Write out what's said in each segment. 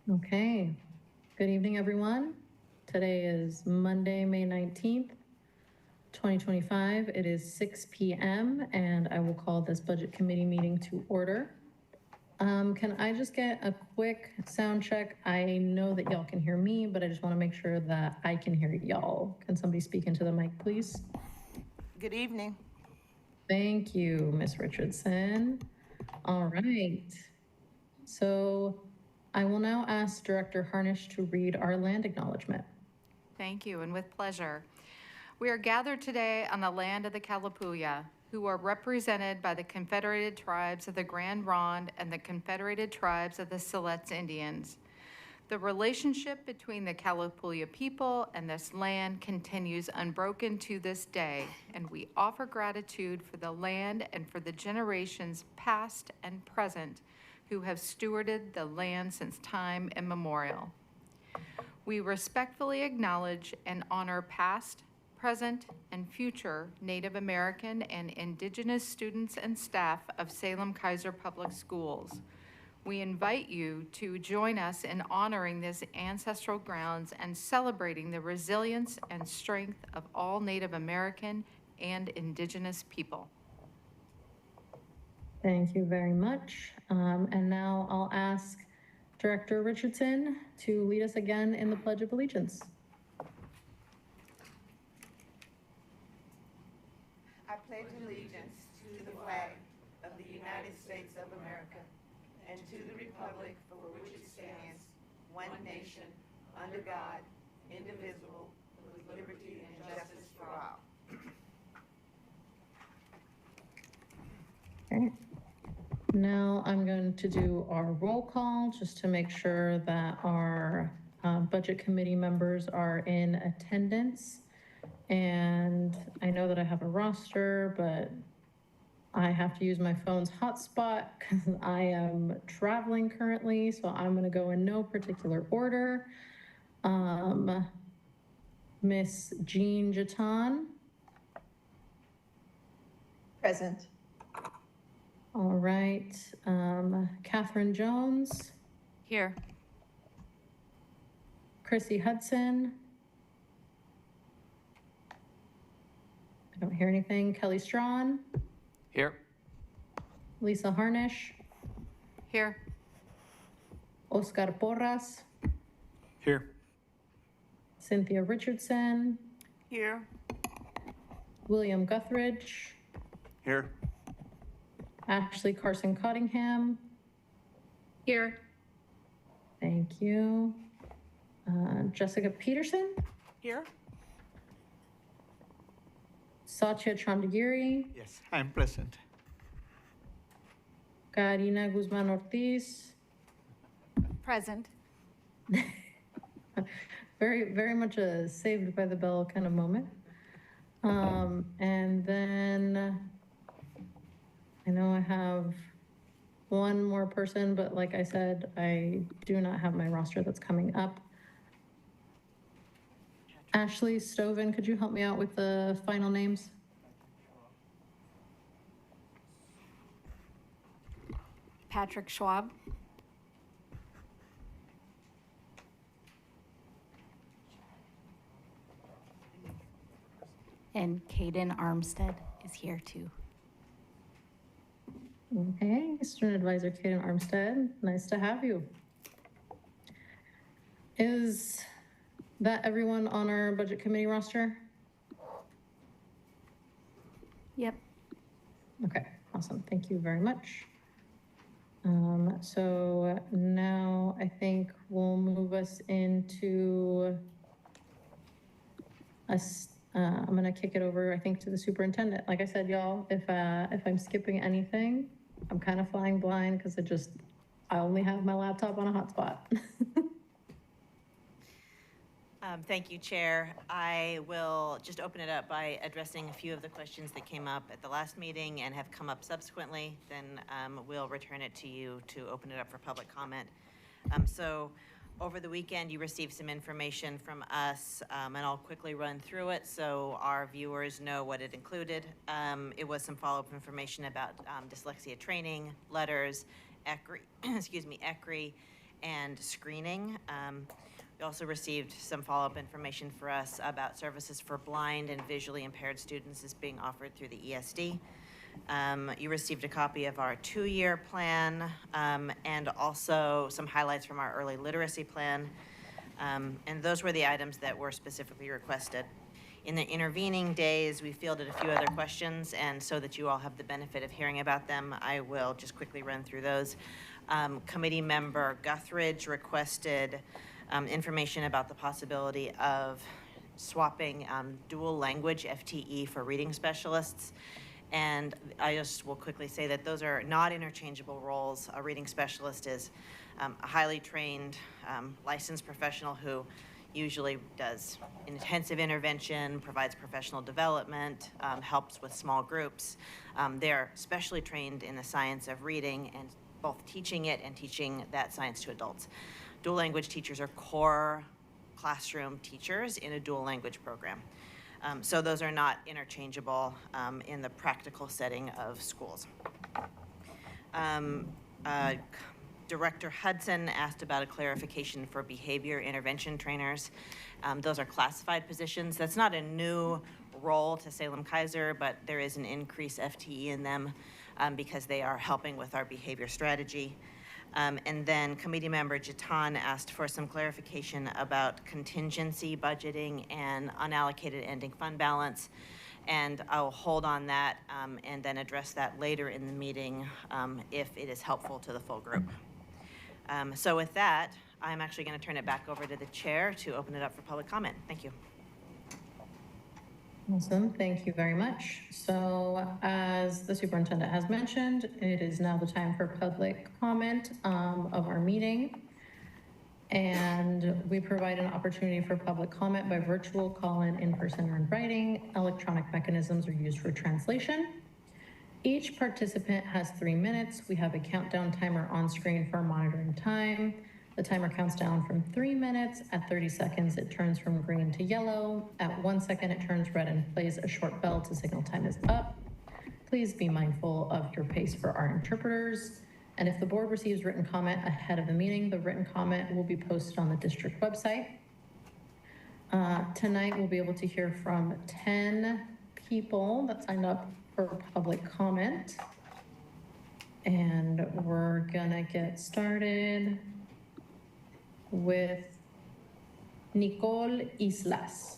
Okay. Good evening, everyone. Today is Monday, May 19th, 2025. It is 6 p.m. and I will call this Budget Committee meeting to order. Can I just get a quick sound check? I know that y'all can hear me, but I just want to make sure that I can hear y'all. Can somebody speak into the mic, please? Good evening. Thank you, Ms. Richardson. All right. So I will now ask Director Harnish to read our land acknowledgement. Thank you, and with pleasure. We are gathered today on the land of the Kalapuya, who are represented by the Confederated Tribes of the Grand Ronde and the Confederated Tribes of the Siletz Indians. The relationship between the Kalapuya people and this land continues unbroken to this day, and we offer gratitude for the land and for the generations past and present who have stewarded the land since time immemorial. We respectfully acknowledge and honor past, present, and future Native American and Indigenous students and staff of Salem-Keizer Public Schools. We invite you to join us in honoring these ancestral grounds and celebrating the resilience and strength of all Native American and Indigenous people. Thank you very much. And now I'll ask Director Richardson to lead us again in the Pledge of Allegiance. I pledge allegiance to the flag of the United States of America and to the republic for which it stands, one nation, under God, indivisible, with liberty and justice for all. Okay. Now I'm going to do our roll call just to make sure that our Budget Committee members are in attendance. And I know that I have a roster, but I have to use my phone's hotspot because I am traveling currently. So I'm going to go in no particular order. Miss Jean Jatan. Present. All right. Catherine Jones. Here. Chrissy Hudson. I don't hear anything. Kelly Strawn. Here. Lisa Harnish. Here. Oscar Porras. Here. Cynthia Richardson. Here. William Guthridge. Here. Ashley Carson Cottingham. Here. Thank you. Jessica Peterson. Here. Satya Chandagiri. Yes, I'm present. Karina Guzman Ortiz. Present. Very much a saved by the bell kind of moment. And then I know I have one more person, but like I said, I do not have my roster that's coming up. Ashley Stoven, could you help me out with the final names? Patrick Schwab. And Caden Armstead is here too. Okay, Student Advisor Kaden Armstead, nice to have you. Is that everyone on our Budget Committee roster? Yep. Okay, awesome. Thank you very much. So now I think we'll move us into us. I'm going to kick it over, I think, to the superintendent. Like I said, y'all, if I'm skipping anything, I'm kind of flying blind because I only have my laptop on a hotspot. Thank you, Chair. I will just open it up by addressing a few of the questions that came up at the last meeting and have come up subsequently. Then we'll return it to you to open it up for public comment. So over the weekend, you received some information from us, and I'll quickly run through it so our viewers know what it included. It was some follow-up information about dyslexia training, letters, ECRI, ECRI, and screening. We also received some follow-up information for us about services for blind and visually impaired students is being offered through the ESD. You received a copy of our 2-year plan and also some highlights from our early literacy plan. And those were the items that were specifically requested. In the intervening days, we fielded a few other questions, and so that you all have the benefit of hearing about them, I will just quickly run through those. Committee member Guthridge requested information about the possibility of swapping dual language FTE for reading specialists. And I just will quickly say that those are not interchangeable roles. A reading specialist is a highly trained, licensed professional who usually does intensive intervention, provides professional development, helps with small groups. They're specially trained in the science of reading and both teaching it and teaching that science to adults. Dual language teachers are core classroom teachers in a dual language program. So those are not interchangeable in the practical setting of schools. Director Hudson asked about a clarification for behavior intervention trainers. Those are classified positions. That's not a new role to Salem-Keizer, but there is an increased FTE in them because they are helping with our behavior strategy. And then committee member Jatan asked for some clarification about contingency budgeting and unallocated ending fund balance. And I'll hold on that and then address that later in the meeting if it is helpful to the full group. So with that, I'm actually going to turn it back over to the chair to open it up for public comment. Thank you. Awesome, thank you very much. So as the superintendent has mentioned, it is now the time for public comment of our meeting. And we provide an opportunity for public comment by virtual call-in, in-person, or in writing. Electronic mechanisms are used for translation. Each participant has 3 minutes. We have a countdown timer on screen for monitoring time. The timer counts down from 3 minutes. At 30 seconds, it turns from green to yellow. At 1 second, it turns red and plays a short bell to signal time is up. Please be mindful of your pace for our interpreters. And if the board receives written comment ahead of the meeting, the written comment will be posted on the district website. Tonight, we'll be able to hear from 10 people that signed up for public comment. And we're gonna get started with Nicole Islas.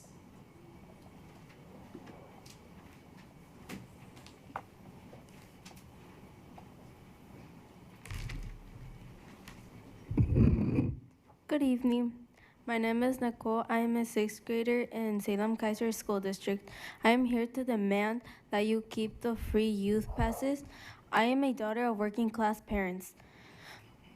Good evening. My name is Nicole. I am a 6th grader in Salem-Keizer School District. I am here to demand that you keep the free youth passes. I am a daughter of working class parents.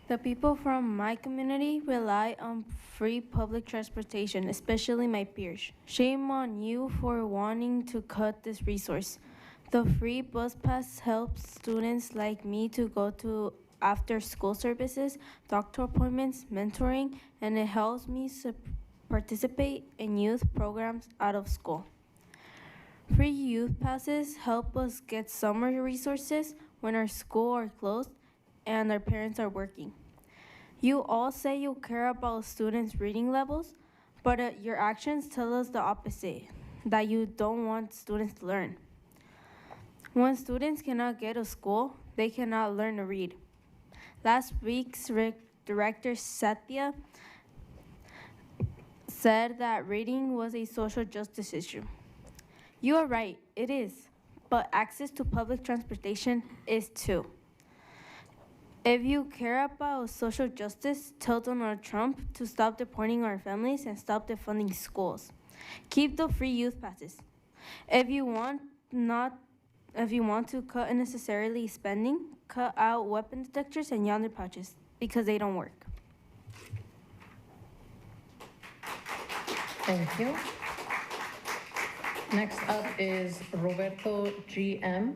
The people from my community rely on free public transportation, especially my peers. Shame on you for wanting to cut this resource. The free bus pass helps students like me to go to after school services, doctor appointments, mentoring, and it helps me participate in youth programs out of school. Free youth passes help us get summer resources when our schools are closed and our parents are working. You all say you care about students' reading levels, but your actions tell us the opposite, that you don't want students to learn. When students cannot get to school, they cannot learn to read. Last week's director, Satya, said that reading was a social justice issue. You are right, it is, but access to public transportation is too. If you care about social justice, tell Donald Trump to stop deporting our families and stop defunding schools. Keep the free youth passes. If you want to cut unnecessarily spending, cut out weapon detectors and yonder pouches because they don't work. Thank you. Next up is Roberto GM.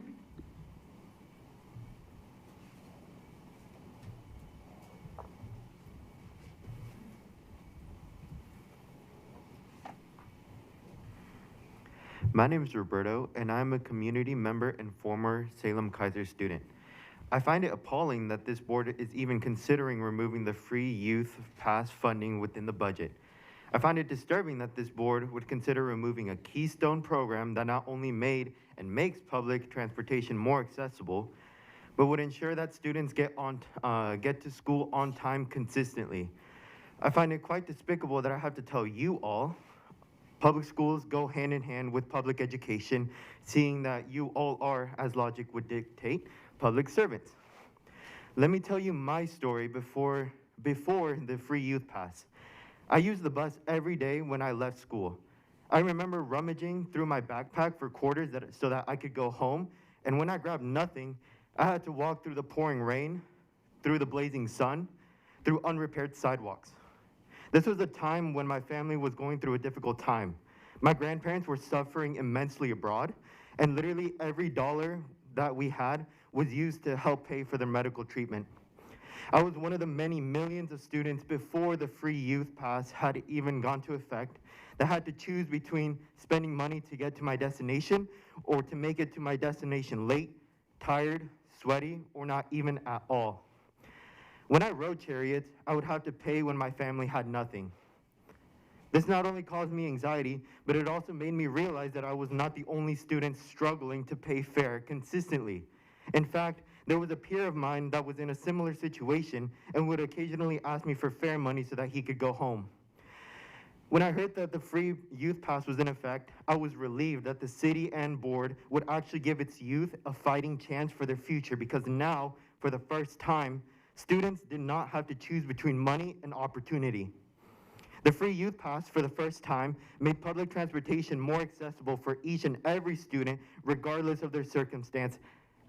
My name is Roberto, and I'm a community member and former Salem-Keizer student. I find it appalling that this board is even considering removing the free youth pass funding within the budget. I find it disturbing that this board would consider removing a keystone program that not only made and makes public transportation more accessible, but would ensure that students get to school on time consistently. I find it quite despicable that I have to tell you all, public schools go hand in hand with public education, seeing that you all are, as logic would dictate, public servants. Let me tell you my story before the free youth pass. I used the bus every day when I left school. I remember rummaging through my backpack for quarters so that I could go home, and when I grabbed nothing, I had to walk through the pouring rain, through the blazing sun, through unrepaired sidewalks. This was a time when my family was going through a difficult time. My grandparents were suffering immensely abroad, and literally every dollar that we had was used to help pay for their medical treatment. I was one of the many millions of students before the free youth pass had even gone into effect that had to choose between spending money to get to my destination or to make it to my destination late, tired, sweaty, or not even at all. When I rode chariots, I would have to pay when my family had nothing. This not only caused me anxiety, but it also made me realize that I was not the only student struggling to pay fare consistently. In fact, there was a peer of mine that was in a similar situation and would occasionally ask me for fare money so that he could go home. When I heard that the free youth pass was in effect, I was relieved that the city and board would actually give its youth a fighting chance for their future, because now, for the first time, students did not have to choose between money and opportunity. The free youth pass, for the first time, made public transportation more accessible for each and every student, regardless of their circumstance,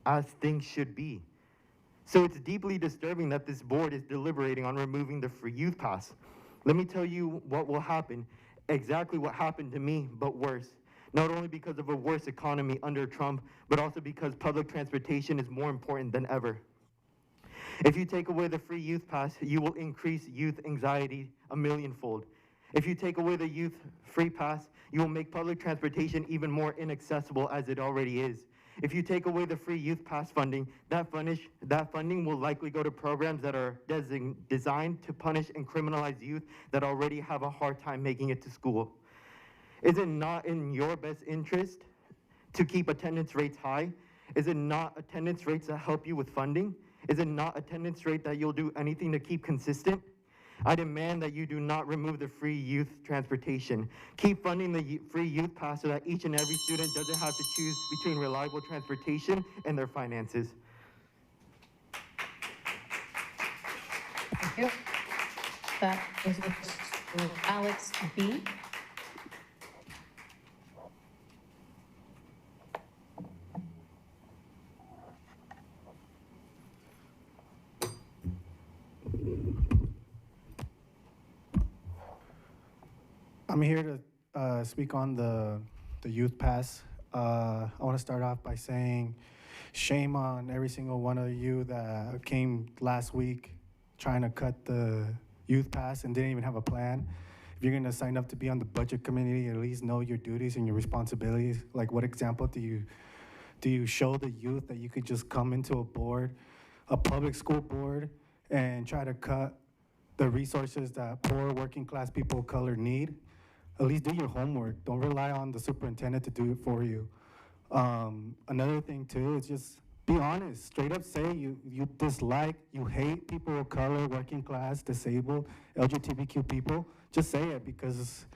as things should be. So it's deeply disturbing that this board is deliberating on removing the free youth pass. Let me tell you what will happen, exactly what happened to me, but worse. Not only because of a worse economy under Trump, but also because public transportation is more important than ever. If you take away the free youth pass, you will increase youth anxiety a millionfold. If you take away the youth free pass, you will make public transportation even more inaccessible as it already is. If you take away the free youth pass funding, that funding will likely go to programs that are designed to punish and criminalize youth that already have a hard time making it to school. Is it not in your best interest to keep attendance rates high? Is it not attendance rates that help you with funding? Is it not attendance rate that you'll do anything to keep consistent? I demand that you do not remove the free youth transportation. Keep funding the free youth pass so that each and every student doesn't have to choose between reliable transportation and their finances. Thank you. That is Alex B. I'm here to speak on the youth pass. I want to start off by saying shame on every single one of you that came last week trying to cut the youth pass and didn't even have a plan. If you're going to sign up to be on the budget committee, at least know your duties and your responsibilities. Like, what example do you show the youth that you could just come into a board, a public school board, and try to cut the resources that poor working class people of color need? At least do your homework. Don't rely on the superintendent to do it for you. Another thing too is just be honest. Straight up say you dislike, you hate people of color, working class, disabled, LGBTQ people. Just say it, because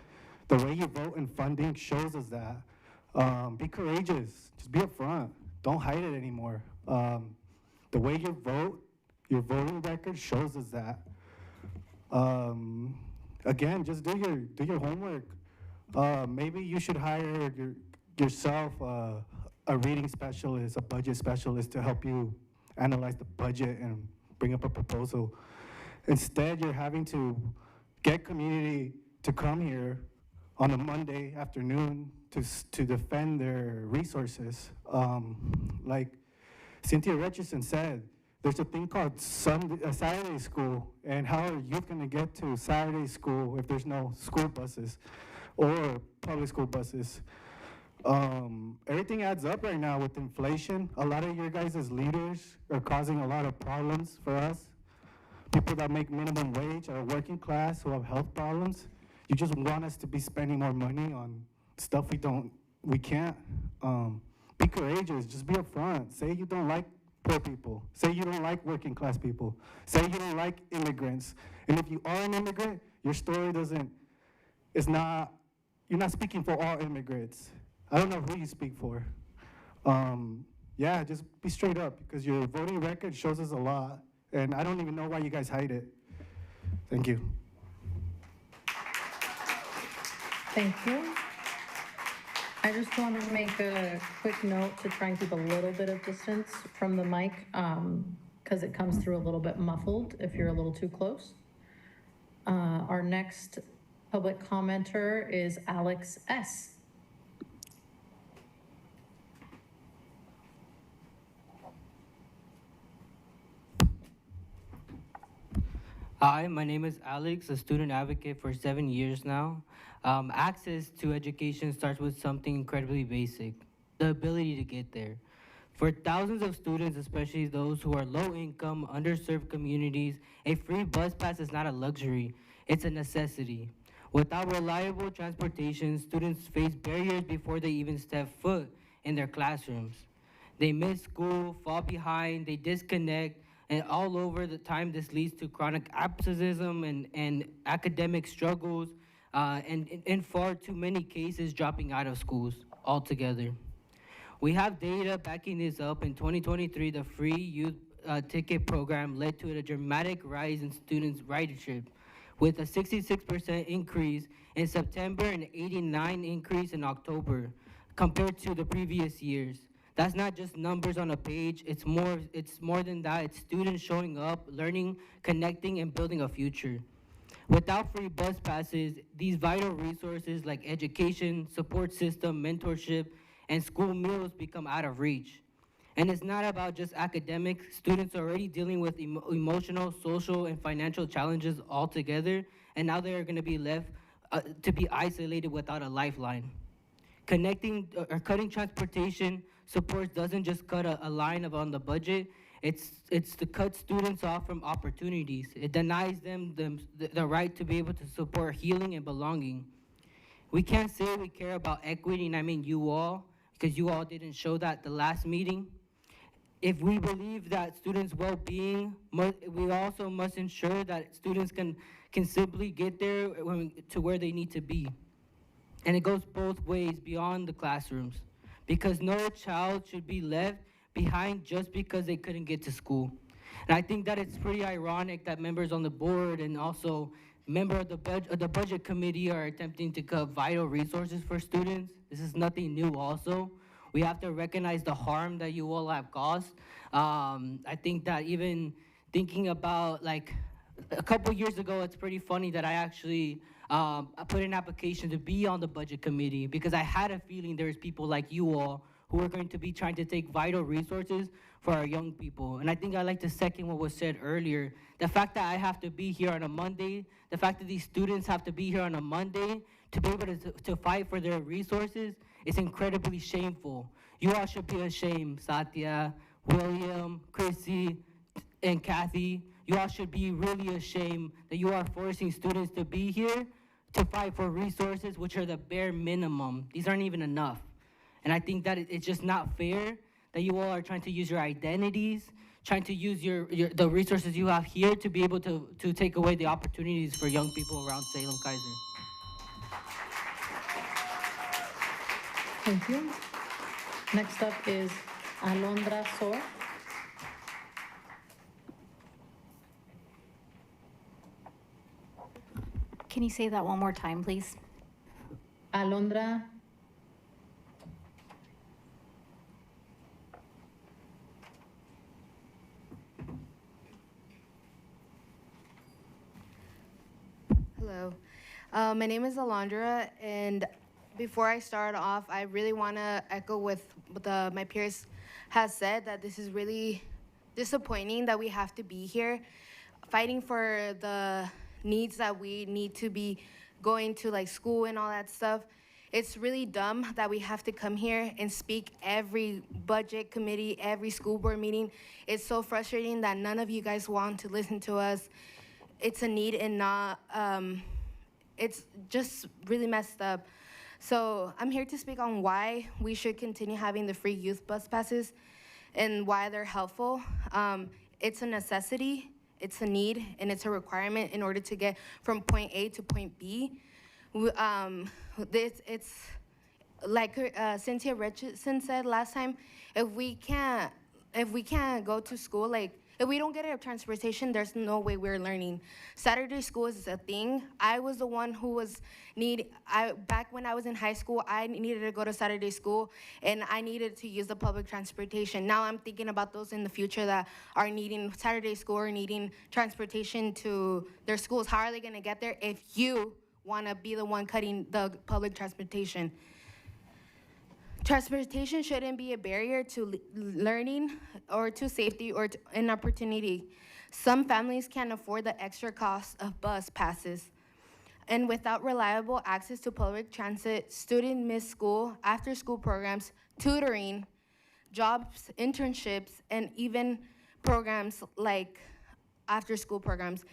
the way you vote in funding shows us that. Be courageous. Just be upfront. Don't hide it anymore. The way you vote, your voting record shows us that. Again, just do your homework. Maybe you should hire yourself a reading specialist, a budget specialist to help you analyze the budget and bring up a proposal. Instead, you're having to get community to come here on a Monday afternoon to defend their resources. Like Cynthia Richardson said, there's a thing called Saturday school, and how are youth going to get to Saturday school if there's no school buses or public school buses? Everything adds up right now with inflation. A lot of your guys as leaders are causing a lot of problems for us. People that make minimum wage are working class who have health problems. You just want us to be spending more money on stuff we can't. Be courageous, just be upfront. Say you don't like poor people. Say you don't like working class people. Say you don't like immigrants. And if you are an immigrant, your story you're not speaking for all immigrants. I don't know who you speak for. Yeah, just be straight up because your voting record shows us a lot. And I don't even know why you guys hide it. Thank you. Thank you. I just want to make a quick note to try and keep a little bit of distance from the mic because it comes through a little bit muffled if you're a little too close. Our next public commenter is Alex S. Hi, my name is Alex, a student advocate for 7 years now. Access to education starts with something incredibly basic, the ability to get there. For thousands of students, especially those who are low-income, underserved communities, a free bus pass is not a luxury, it's a necessity. Without reliable transportation, students face barriers before they even step foot in their classrooms. They miss school, fall behind, they disconnect, and all over the time this leads to chronic absenteeism and academic struggles, and in far too many cases dropping out of schools altogether. We have data backing this up. In 2023, the free youth ticket program led to a dramatic rise in students' ridership, with a 66% increase in September and 89% increase in October compared to the previous years. That's not just numbers on a page, it's more than that. It's students showing up, learning, connecting, and building a future. Without free bus passes, these vital resources like education, support system, mentorship, and school meals become out of reach. And it's not about just academics. Students are already dealing with emotional, social, and financial challenges altogether, and now they're gonna be left to be isolated without a lifeline. Connecting or cutting transportation supports doesn't just cut a line on the budget, it's to cut students off from opportunities. It denies them the right to be able to support healing and belonging. We can't say we care about equity, and I mean you all, because you all didn't show that the last meeting. If we believe that students' well-being, we also must ensure that students can simply get there to where they need to be. And it goes both ways beyond the classrooms, because no child should be left behind just because they couldn't get to school. And I think that it's pretty ironic that members on the board and also members of the budget committee are attempting to cut vital resources for students. This is nothing new also. We have to recognize the harm that you all have caused. I think that even thinking about like a couple years ago, it's pretty funny that I actually I put an application to be on the budget committee because I had a feeling there's people like you all who are going to be trying to take vital resources for our young people. And I think I'd like to second what was said earlier. The fact that I have to be here on a Monday, the fact that these students have to be here on a Monday to be able to fight for their resources is incredibly shameful. You all should be ashamed, Satya, William, Chrissy, and Kathy. You all should be really ashamed that you are forcing students to be here to fight for resources, which are the bare minimum. These aren't even enough. And I think that it's just not fair that you all are trying to use your identities, trying to use the resources you have here to be able to take away the opportunities for young people around Salem-Keizer. Thank you. Next up is Alondra Sor. Can you say that one more time, please? Alondra. Hello. My name is Alondra, and before I start off, I really want to echo what my peers has said, that this is really disappointing that we have to be here fighting for the needs that we need to be going to, like school and all that stuff. It's really dumb that we have to come here and speak every budget committee, every school board meeting. It's so frustrating that none of you guys want to listen to us. It's a need and not, it's just really messed up. So I'm here to speak on why we should continue having the free youth bus passes and why they're helpful. It's a necessity, it's a need, and it's a requirement in order to get from point A to point B. It's like Cynthia Richardson said last time, if we can't go to school, like if we don't get a transportation, there's no way we're learning. Saturday school is a thing. I was the one who was back when I was in high school, I needed to go to Saturday school and I needed to use the public transportation. Now I'm thinking about those in the future that are needing Saturday school or needing transportation to their schools. How are they gonna get there if you wanna be the one cutting the public transportation? Transportation shouldn't be a barrier to learning or to safety or to an opportunity. Some families can't afford the extra cost of bus passes. And without reliable access to public transit, students miss school, after-school programs, tutoring, jobs, internships, and even programs like after-school programs.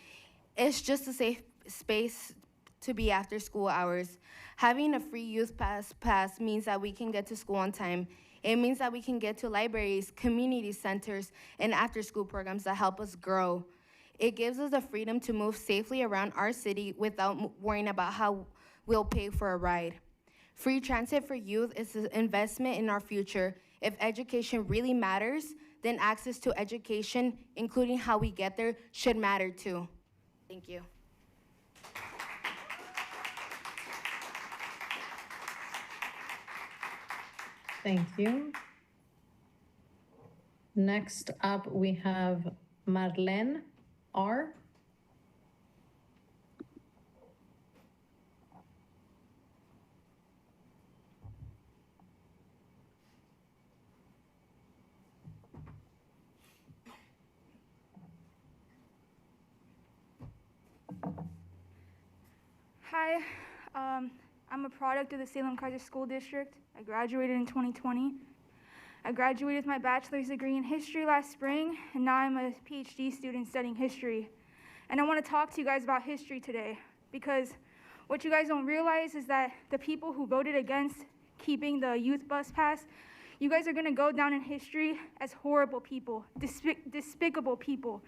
It's just a safe space to be after school hours. Having a free youth pass means that we can get to school on time. It means that we can get to libraries, community centers, and after-school programs that help us grow. It gives us the freedom to move safely around our city without worrying about how we'll pay for a ride. Free transit for youth is an investment in our future. If education really matters, then access to education, including how we get there, should matter too. Thank you. Thank you. Next up, we have Marlene R. Hi, I'm a product of the Salem-Keizer School District. I graduated in 2020. I graduated with my bachelor's degree in history last spring, and now I'm a PhD student studying history. And I want to talk to you guys about history today, because what you guys don't realize is that the people who voted against keeping the youth bus pass, you guys are going to go down in history as horrible people, despicable people.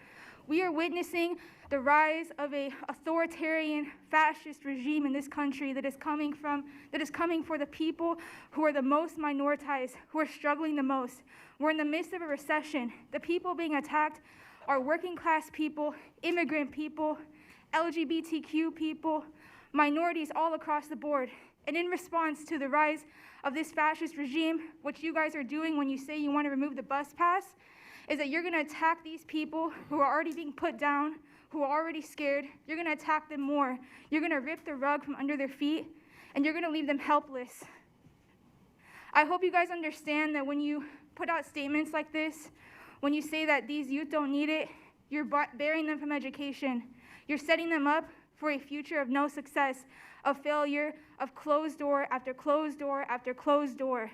We are witnessing the rise of an authoritarian, fascist regime in this country that is coming for the people who are the most minoritized, who are struggling the most. We're in the midst of a recession. The people being attacked are working class people, immigrant people, LGBTQ people, minorities all across the board. And in response to the rise of this fascist regime, what you guys are doing when you say you want to remove the bus pass, is that you're going to attack these people who are already being put down, who are already scared. You're going to attack them more. You're going to rip the rug from under their feet, and you're going to leave them helpless. I hope you guys understand that when you put out statements like this, when you say that these youth don't need it, you're barring them from education. You're setting them up for a future of no success, of failure, of closed door after closed door after closed door.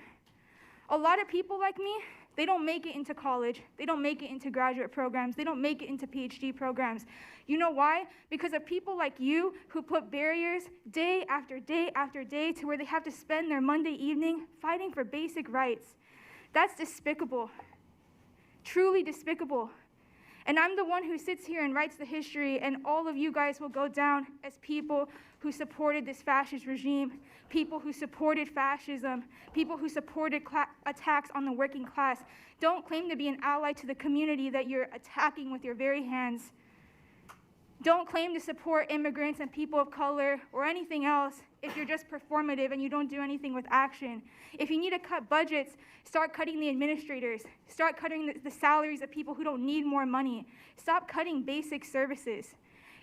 A lot of people like me, they don't make it into college. They don't make it into graduate programs. They don't make it into PhD programs. You know why? Because of people like you who put barriers day after day after day to where they have to spend their Monday evening fighting for basic rights. That's despicable, truly despicable. And I'm the one who sits here and writes the history, and all of you guys will go down as people who supported this fascist regime, people who supported fascism, people who supported attacks on the working class. Don't claim to be an ally to the community that you're attacking with your very hands. Don't claim to support immigrants and people of color or anything else if you're just performative and you don't do anything with action. If you need to cut budgets, start cutting the administrators. Start cutting the salaries of people who don't need more money. Stop cutting basic services.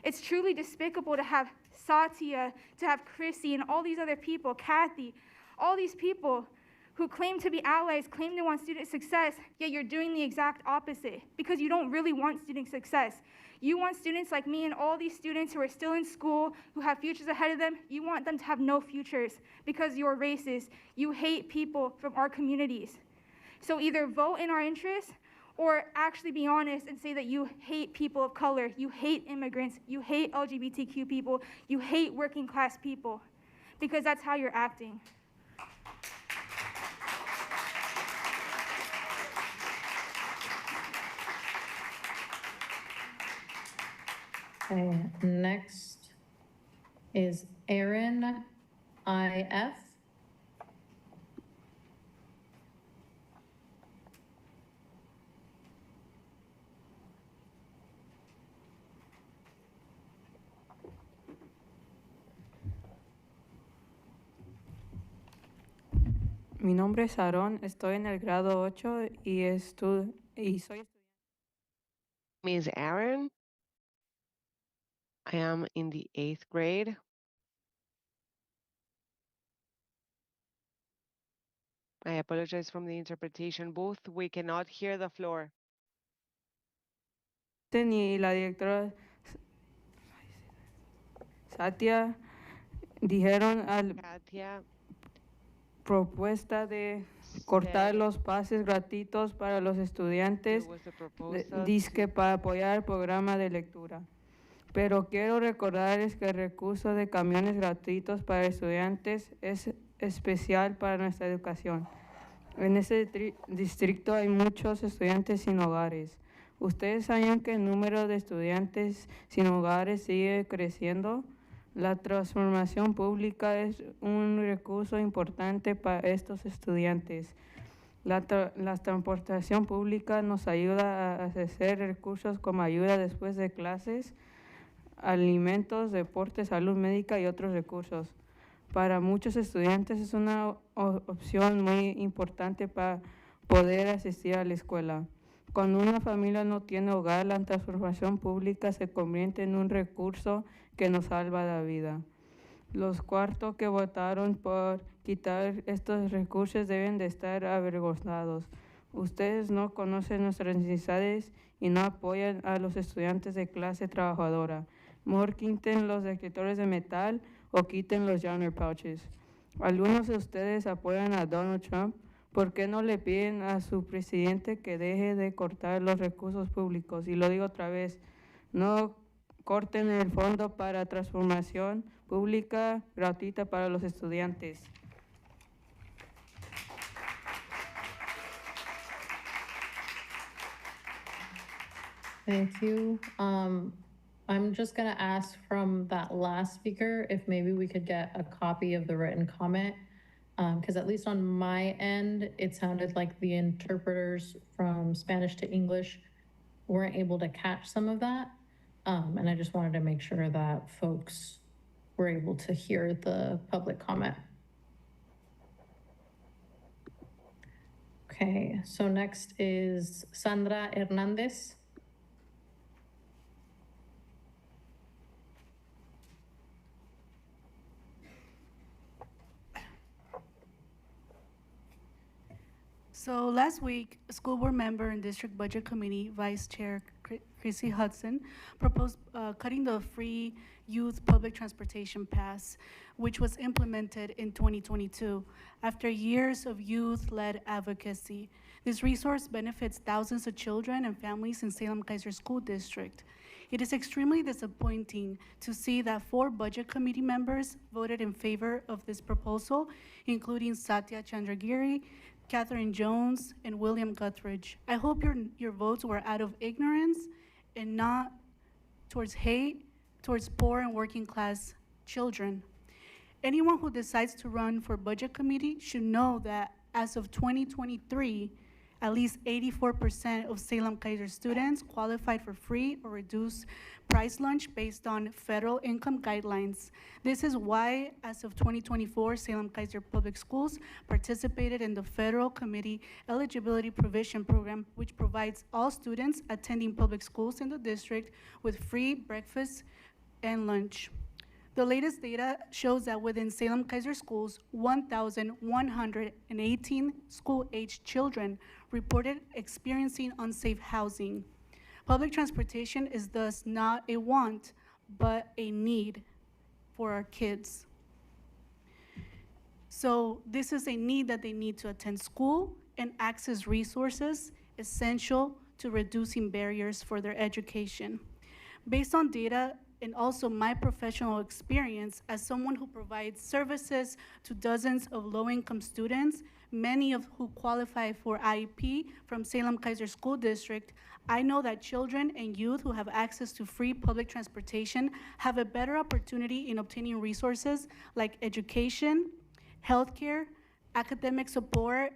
It's truly despicable to have Satya, to have Chrissy, and all these other people, Kathy, all these people who claim to be allies, claim to want student success, yet you're doing the exact opposite because you don't really want student success. You want students like me and all these students who are still in school, who have futures ahead of them, you want them to have no futures because you're racist. You hate people from our communities. So either vote in our interests or actually be honest and say that you hate people of color, you hate immigrants, you hate LGBTQ people, you hate working class people, because that's how you're acting. Okay, next is Aaron IF. Mi nombre es Aarón, estoy en el grado 8 y soy estudiante. My name is Aaron. I am in the 8th grade. I apologize from the interpretation booth. We cannot hear the floor. Y la directora Satya dijeron al Katia propuesta de cortar los pases gratuitos para los estudiantes, was the proposal dizque para apoyar el programa de lectura. Pero quiero recordarles que el recurso de camiones gratuitos para estudiantes es especial para nuestra educación. En este distrito hay muchos estudiantes sin hogares. ¿Ustedes saben que el número de estudiantes sin hogares sigue creciendo? La transformación pública es un recurso importante para estos estudiantes. La transportación pública nos ayuda a acceder a recursos como ayuda después de clases, alimentos, deportes, salud médica y otros recursos. Para muchos estudiantes es una opción muy importante para poder asistir a la escuela. Cuando una familia no tiene hogar, la transformación pública se convierte en un recurso que nos salva la vida. Los cuartos que votaron por quitar estos recursos deben de estar avergonzados. Ustedes no conocen nuestras necesidades y no apoyan a los estudiantes de clase trabajadora. Mejor quiten los detectores de metal o quiten los Janner pouches. Algunos de ustedes apoyan a Donald Trump. ¿Por qué no le piden a su presidente que deje de cortar los recursos públicos? Y lo digo otra vez, no corten el fondo para transformación pública gratuita para los estudiantes. Thank you. I'm just gonna ask from that last speaker if maybe we could get a copy of the written comment. Because at least on my end, it sounded like the interpreters from Spanish to English weren't able to catch some of that. And I just wanted to make sure that folks were able to hear the public comment. Okay, so next is Sandra Hernandez. So last week, a school board member and district budget committee vice chair Chrissy Hudson proposed cutting the free youth public transportation pass, which was implemented in 2022 after years of youth-led advocacy. This resource benefits thousands of children and families in Salem-Keizer School District. It is extremely disappointing to see that 4 budget committee members voted in favor of this proposal, including Satya Chandragiri, Catherine Jones, and William Guthridge. I hope your votes were out of ignorance and not towards hate towards poor and working class children. Anyone who decides to run for budget committee should know that as of 2023, at least 84% of Salem-Keizer students qualified for free or reduced price lunch based on federal income guidelines. This is why, as of 2024, Salem-Keizer Public Schools participated in the Federal Committee Eligibility Provision Program, which provides all students attending public schools in the district with free breakfast and lunch. The latest data shows that within Salem-Keizer schools, 1,118 school-aged children reported experiencing unsafe housing. Public transportation is thus not a want, but a need for our kids. So this is a need that they need to attend school and access resources essential to reducing barriers for their education. Based on data and also my professional experience as someone who provides services to dozens of low-income students, many of who qualify for IEP from Salem-Keizer School District, I know that children and youth who have access to free public transportation have a better opportunity in obtaining resources like education, healthcare, academic support,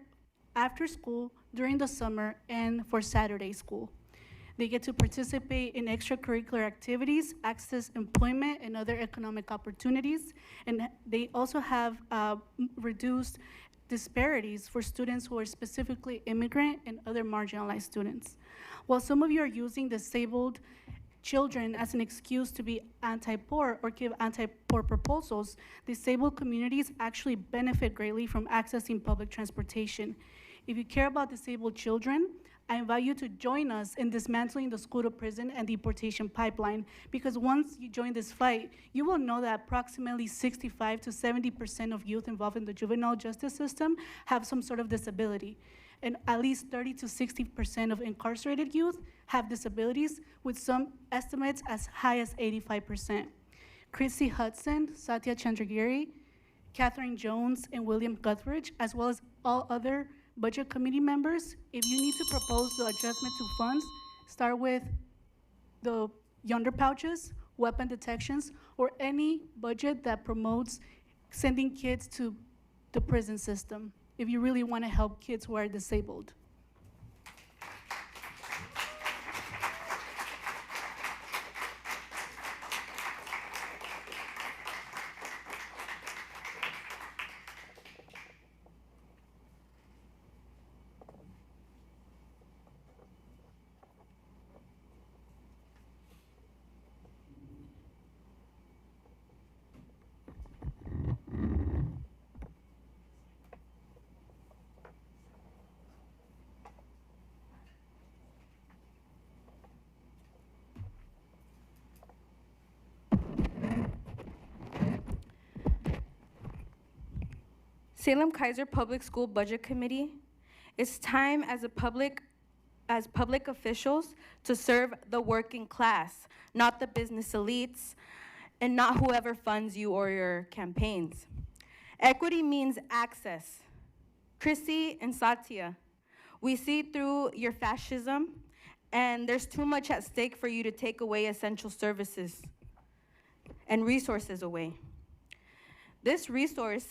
after school, during the summer, and for Saturday school. They get to participate in extracurricular activities, access employment and other economic opportunities, and they also have reduced disparities for students who are specifically immigrant and other marginalized students. While some of you are using disabled children as an excuse to be anti-poor or give anti-poor proposals, disabled communities actually benefit greatly from accessing public transportation. If you care about disabled children, I invite you to join us in dismantling the school-to-prison and deportation pipeline, because once you join this fight, you will know that approximately 65 to 70% of youth involved in the juvenile justice system have some sort of disability. And at least 30 to 60% of incarcerated youth have disabilities, with some estimates as high as 85%. Chrissy Hudson, Satya Chandragiri, Catherine Jones, and William Guthridge, as well as all other budget committee members, if you need to propose the adjustment to funds, start with the yonder pouches, weapon detections, or any budget that promotes sending kids to the prison system, if you really want to help kids who are disabled. Salem-Keizer Public School Budget Committee, it's time as public officials to serve the working class, not the business elites, and not whoever funds you or your campaigns. Equity means access. Chrissy and Satya, we see through your fascism, and there's too much at stake for you to take away essential services and resources away. This resource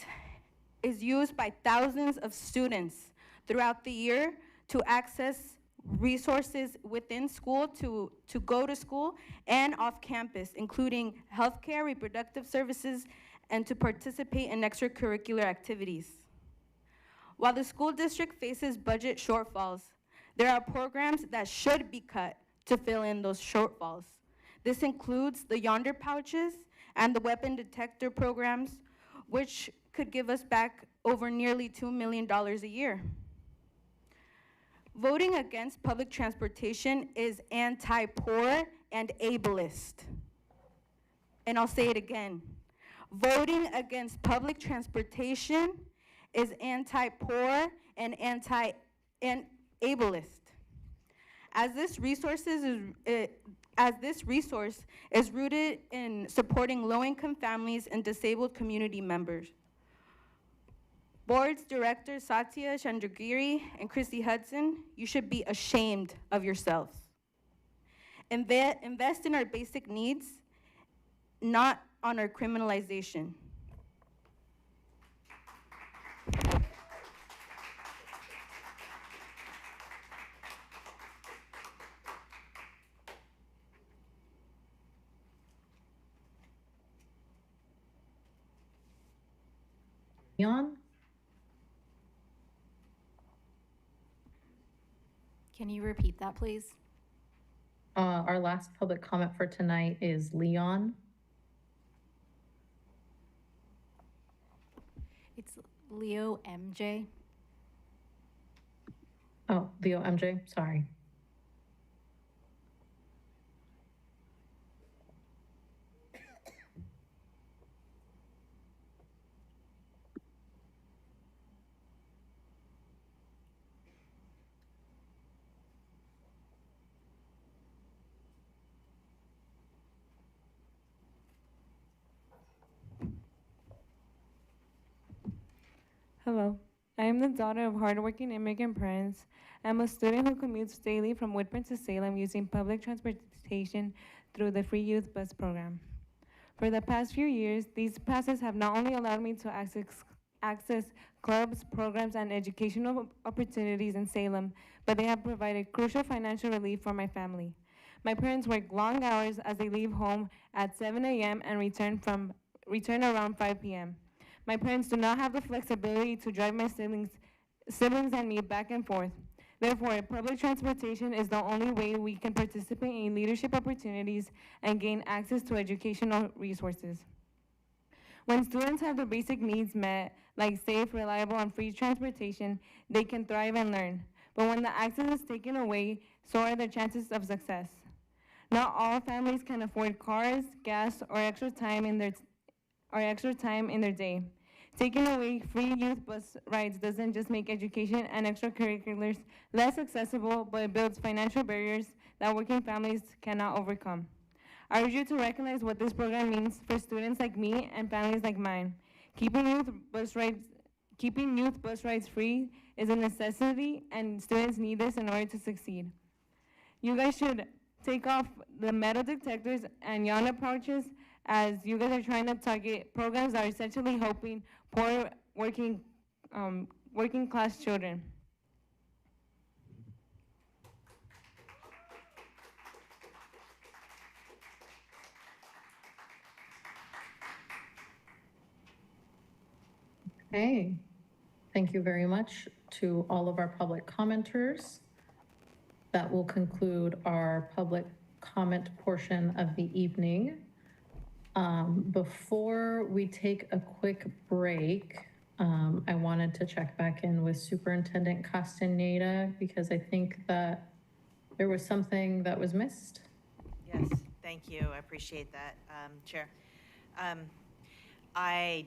is used by thousands of students throughout the year to access resources within school, to go to school and off campus, including healthcare, reproductive services, and to participate in extracurricular activities. While the school district faces budget shortfalls, there are programs that should be cut to fill in those shortfalls. This includes the yonder pouches and the weapon detector programs, which could give us back over nearly $2 million a year. Voting against public transportation is anti-poor and ableist. And I'll say it again. Voting against public transportation is anti-poor and ableist. As this resource is rooted in supporting low-income families and disabled community members. Board's directors Satya Chandragiri and Chrissy Hudson, you should be ashamed of yourselves. Invest in our basic needs, not on our criminalization. Leon? Can you repeat that, please? Our last public comment for tonight is Leon. It's Leo MJ. Oh, Leo MJ, sorry. Hello, I am the daughter of hardworking immigrant parents. I'm a student who commutes daily from Woodburn to Salem using public transportation through the free youth bus program. For the past few years, these passes have not only allowed me to access clubs, programs, and educational opportunities in Salem, but they have provided crucial financial relief for my family. My parents work long hours as they leave home at 7 a.m. and return around 5 p.m. My parents do not have the flexibility to drive my siblings and me back and forth. Therefore, public transportation is the only way we can participate in leadership opportunities and gain access to educational resources. When students have their basic needs met, like safe, reliable, and free transportation, they can thrive and learn. But when the access is taken away, so are their chances of success. Not all families can afford cars, gas, or extra time in their day. Taking away free youth bus rides doesn't just make education and extracurriculars less accessible, but it builds financial barriers that working families cannot overcome. I urge you to recognize what this program means for students like me and families like mine. Keeping youth bus rides free is a necessity, and students need this in order to succeed. You guys should take off the metal detectors and yawn approaches, as you guys are trying to target programs that are essentially helping poor working class children. Okay, thank you very much to all of our public commenters. That will conclude our public comment portion of the evening. Before we take a quick break, I wanted to check back in with Superintendent Castaneda because I think that there was something that was missed. Yes, thank you. I appreciate that, Chair.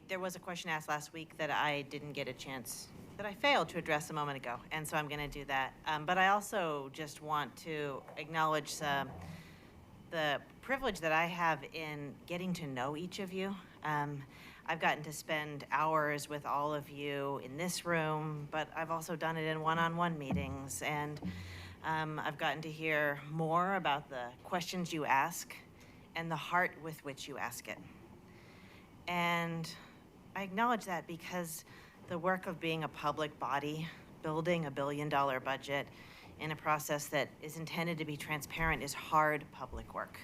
There was a question asked last week that I didn't get a chance, that I failed to address a moment ago, and so I'm going to do that. But I also just want to acknowledge the privilege that I have in getting to know each of you. I've gotten to spend hours with all of you in this room, but I've also done it in one-on-one meetings, and I've gotten to hear more about the questions you ask and the heart with which you ask it. And I acknowledge that because the work of being a public body, building a billion-dollar budget in a process that is intended to be transparent is hard public work.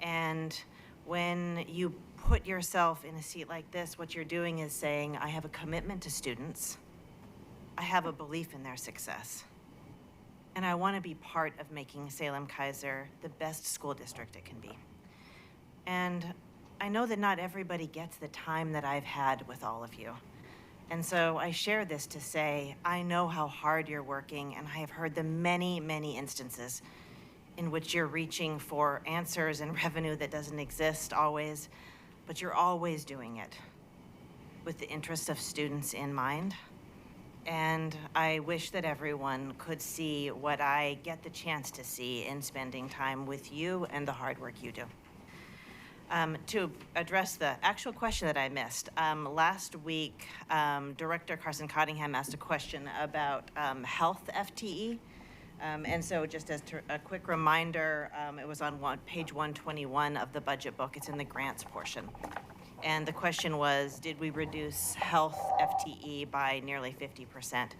And when you put yourself in a seat like this, what you're doing is saying, I have a commitment to students, I have a belief in their success, and I want to be part of making Salem-Keizer the best school district it can be. And I know that not everybody gets the time that I've had with all of you. And so I share this to say, I know how hard you're working, and I have heard the many, many instances in which you're reaching for answers and revenue that doesn't exist always, but you're always doing it with the interests of students in mind. And I wish that everyone could see what I get the chance to see in spending time with you and the hard work you do. To address the actual question that I missed, last week, Director Carson Cottingham asked a question about health FTE. And so just as a quick reminder, it was on page 121 of the budget book. It's in the grants portion. And the question was, did we reduce health FTE by nearly 50%?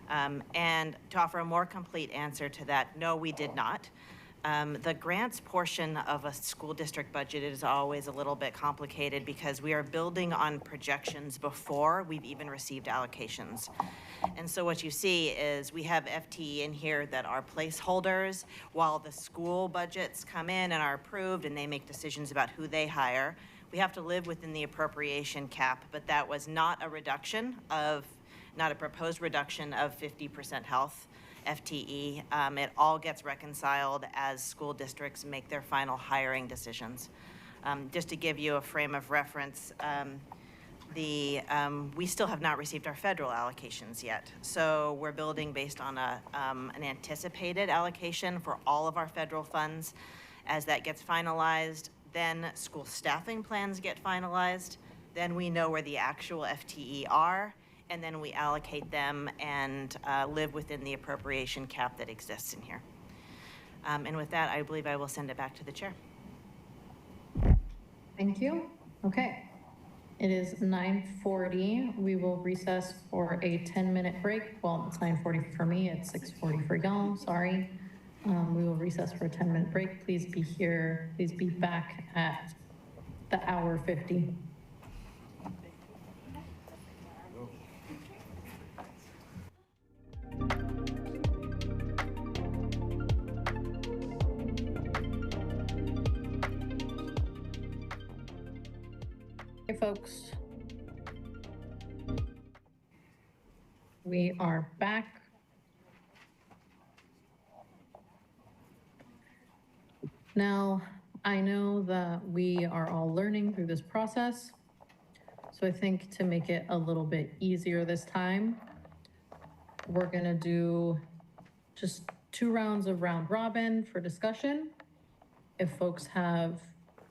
And to offer a more complete answer to that, no, we did not. The grants portion of a school district budget is always a little bit complicated because we are building on projections before we've even received allocations. And so what you see is we have FTE in here that are placeholders while the school budgets come in and are approved and they make decisions about who they hire. we have to live within the appropriation cap, but that was not a proposed reduction of 50% health FTE. It all gets reconciled as school districts make their final hiring decisions. Just to give you a frame of reference, we still have not received our federal allocations yet. So we're building based on an anticipated allocation for all of our federal funds. As that gets finalized, then school staffing plans get finalized. Then we know where the actual FTE are, and then we allocate them and live within the appropriation cap that exists in here. And with that, I believe I will send it back to the chair. Thank you. Okay. It is 9:40. We will recess for a 10-minute break. Well, it's 9:40 for me. It's 6:40 for y'all. Sorry. We will recess for a 10-minute break. Please be here. Please be back at the hour 50. Hey, folks. We are back. Now, I know that we are all learning through this process, so I think to make it a little bit easier this time, we're gonna do just 2 rounds of round robin for discussion. If folks have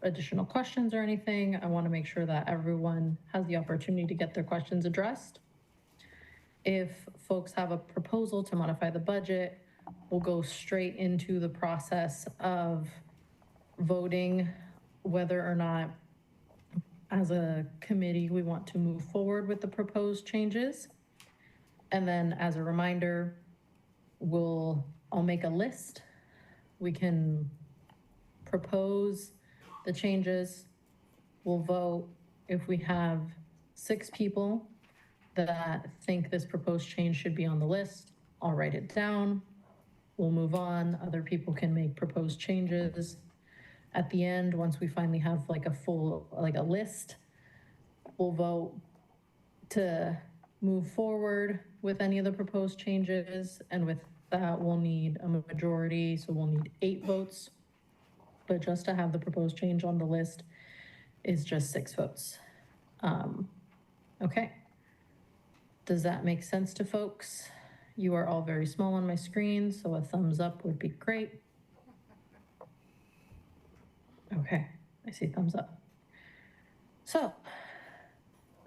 additional questions or anything, I want to make sure that everyone has the opportunity to get their questions addressed. If folks have a proposal to modify the budget, we'll go straight into the process of voting whether or not, as a committee, we want to move forward with the proposed changes. And then, as a reminder, I'll make a list. We can propose the changes. We'll vote. If we have 6 people that think this proposed change should be on the list, I'll write it down. We'll move on. Other people can make proposed changes. At the end, once we finally have like a list, we'll vote to move forward with any of the proposed changes. And with that, we'll need a majority. So we'll need 8 votes. But just to have the proposed change on the list is just 6 votes. Okay. Does that make sense to folks? You are all very small on my screen, so a thumbs up would be great. Okay, I see thumbs up. So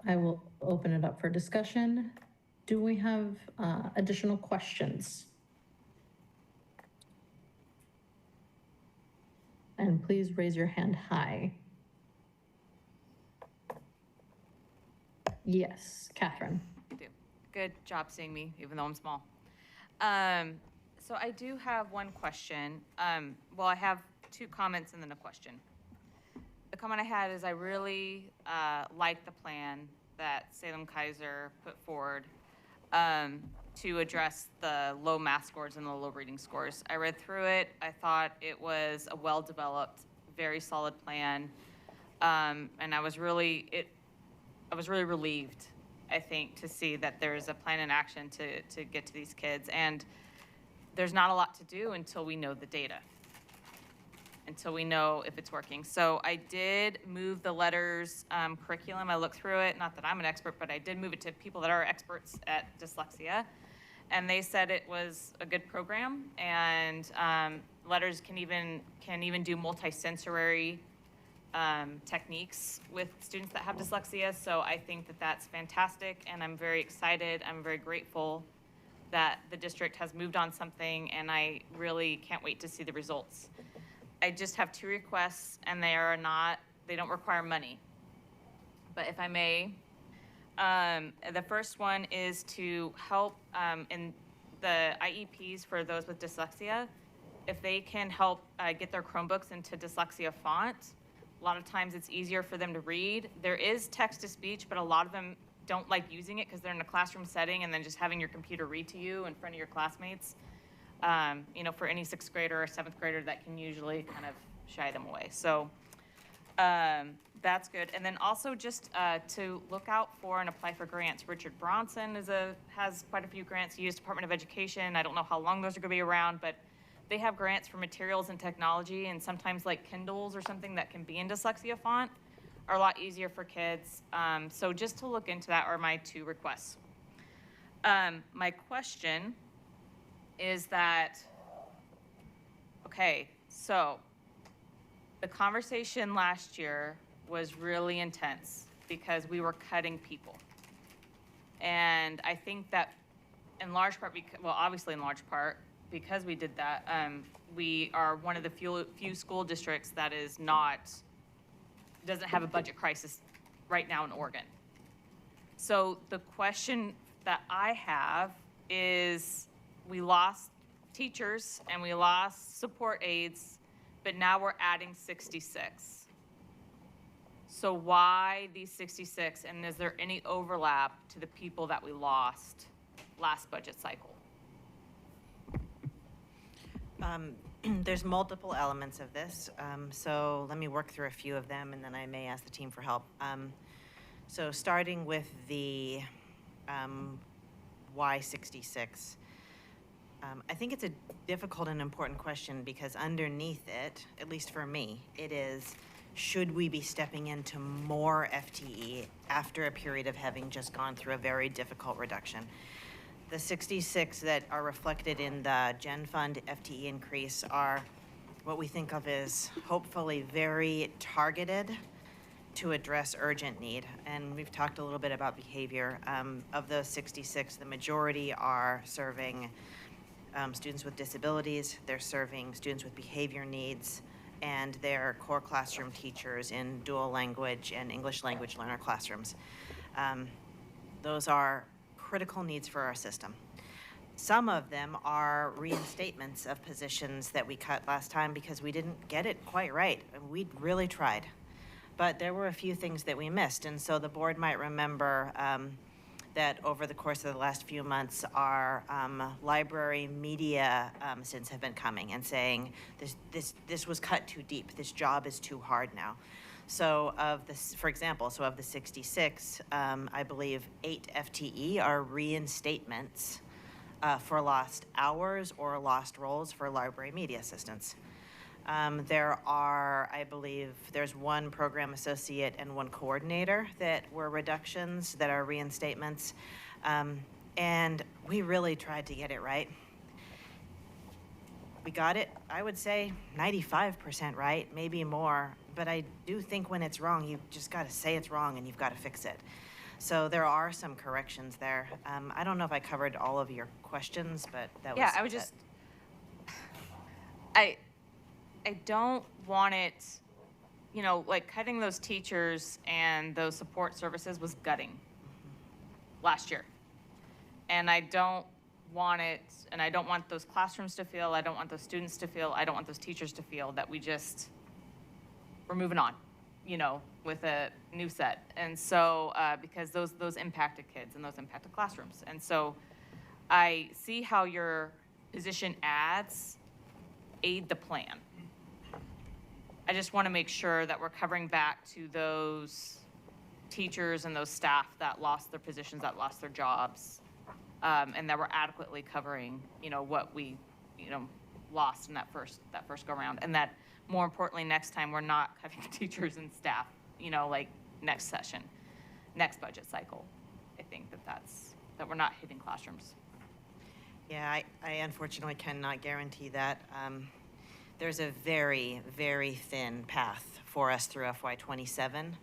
I will open it up for discussion. Do we have additional questions? And please raise your hand high. Yes, Catherine. You do. Good job seeing me, even though I'm small. So I do have one question. Well, I have 2 comments and then a question. The comment I had is I really like the plan that Salem-Keizer put forward to address the low math scores and the low reading scores. I read through it. I thought it was a well-developed, very solid plan, and I was really relieved, I think, to see that there's a plan in action to get to these kids. And there's not a lot to do until we know the data, until we know if it's working. So I did move the letters curriculum. I looked through it, not that I'm an expert, but I did move it to people that are experts at dyslexia. And they said it was a good program, and letters can even do multisensory techniques with students that have dyslexia. So I think that that's fantastic, and I'm very excited. I'm very grateful that the district has moved on something, and I really can't wait to see the results. I just have 2 requests, and they don't require money. But if I may, the first one is to help in the IEPs for those with dyslexia, if they can help get their Chromebooks into dyslexia font. A lot of times it's easier for them to read. There is text-to-speech, but a lot of them don't like using it because they're in a classroom setting, and then just having your computer read to you in front of your classmates. For any 6th grader or 7th grader, that can usually kind of shy them away. So That's good. And then also just to look out for and apply for grants. Richard Bronson has quite a few grants. U.S. Department of Education. I don't know how long those are going to be around, but they have grants for materials and technology, and sometimes like Kindles or something that can be in dyslexia font are a lot easier for kids. So just to look into that are my 2 requests. My question is that, okay, so the conversation last year was really intense because we were cutting people. And I think that in large part, well, obviously in large part, because we did that, we are one of the few school districts that doesn't have a budget crisis right now in Oregon. So the question that I have is, we lost teachers and we lost support aides, but now we're adding 66. So why these 66, and is there any overlap to the people that we lost last budget cycle? There's multiple elements of this, so let me work through a few of them, and then I may ask the team for help. So starting with the why 66. I think it's a difficult and important question because underneath it, at least for me, it is, should we be stepping into more FTE after a period of having just gone through a very difficult reduction? The 66 that are reflected in the Gen Fund FTE increase are what we think of as hopefully very targeted to address urgent need. And we've talked a little bit about behavior. Of those 66, the majority are serving students with disabilities, they're serving students with behavior needs, and they're core classroom teachers in dual language and English language learner classrooms. Those are critical needs for our system. Some of them are reinstatements of positions that we cut last time because we didn't get it quite right. We really tried. But there were a few things that we missed, and so the board might remember that over the course of the last few months, our library media assistants have been coming and saying, this was cut too deep, this job is too hard now. So for example, of the 66, I believe 8 FTE are reinstatements for lost hours or lost roles for library media assistants. There are, I believe, there's 1 program associate and 1 coordinator that were reductions that are reinstatements. And we really tried to get it right. We got it, I would say, 95% right, maybe more. But I do think when it's wrong, you've just got to say it's wrong and you've got to fix it. So there are some corrections there. I don't know if I covered all of your questions, but that was... Yeah, I would just... I don't want it, like cutting those teachers and those support services was gutting last year. And I don't want it, and I don't want those classrooms to feel, I don't want those students to feel, I don't want those teachers to feel that we're moving on, with a new set. And so, because those impacted kids and those impacted classrooms. And so I see how your position adds aid the plan. I just want to make sure that we're covering back to those teachers and those staff that lost their positions, that lost their jobs, and that we're adequately covering, what we, lost in that first go around, and that more importantly, next time we're not cutting teachers and staff, like next session, next budget cycle. I think that we're not hitting classrooms. Yeah, I unfortunately cannot guarantee that. There's a very, very thin path for us through FY27.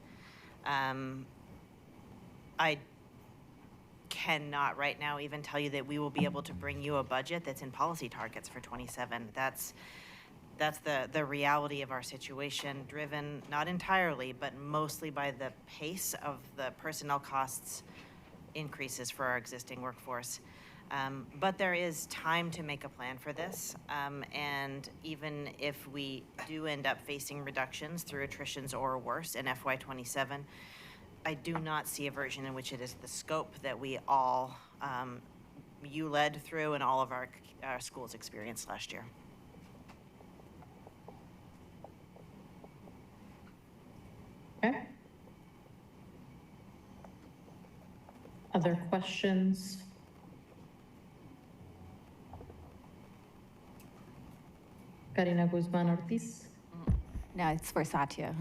I cannot right now even tell you that we will be able to bring you a budget that's in policy targets for 27. That's the reality of our situation, driven not entirely, but mostly by the pace of the personnel costs increases for our existing workforce. But there is time to make a plan for this, and even if we do end up facing reductions through attritions or worse in FY27, I do not see a version in which it is the scope that we all, you led through and all of our schools experienced last year. Okay. Other questions? Karina Guzman Ortiz? No, it's for Satya.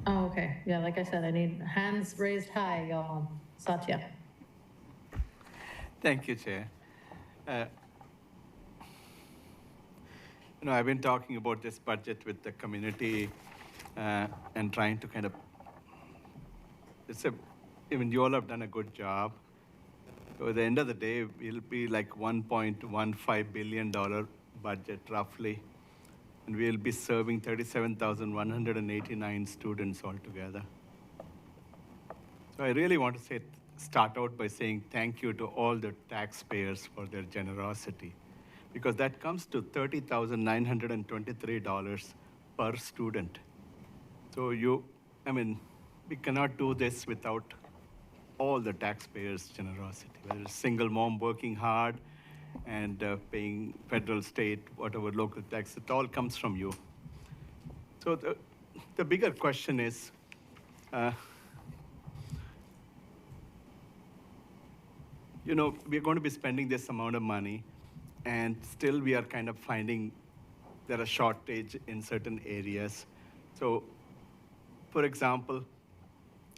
Oh, okay. Yeah, like I said, I need hands raised high, y'all. Satya. Thank you, Chair. I've been talking about this budget with the community and trying to kind of, you all have done a good job. So at the end of the day, it'll be like $1.15 billion budget roughly. And we'll be serving 37,189 students altogether. So I really want to start out by saying thank you to all the taxpayers for their generosity, because that comes to $30,923 per student. So we cannot do this without all the taxpayers' generosity, whether it's single mom working hard and paying federal, state, whatever local tax, it all comes from you. So the bigger question is, we're going to be spending this amount of money, and still we are kind of finding there are shortage in certain areas. So, for example,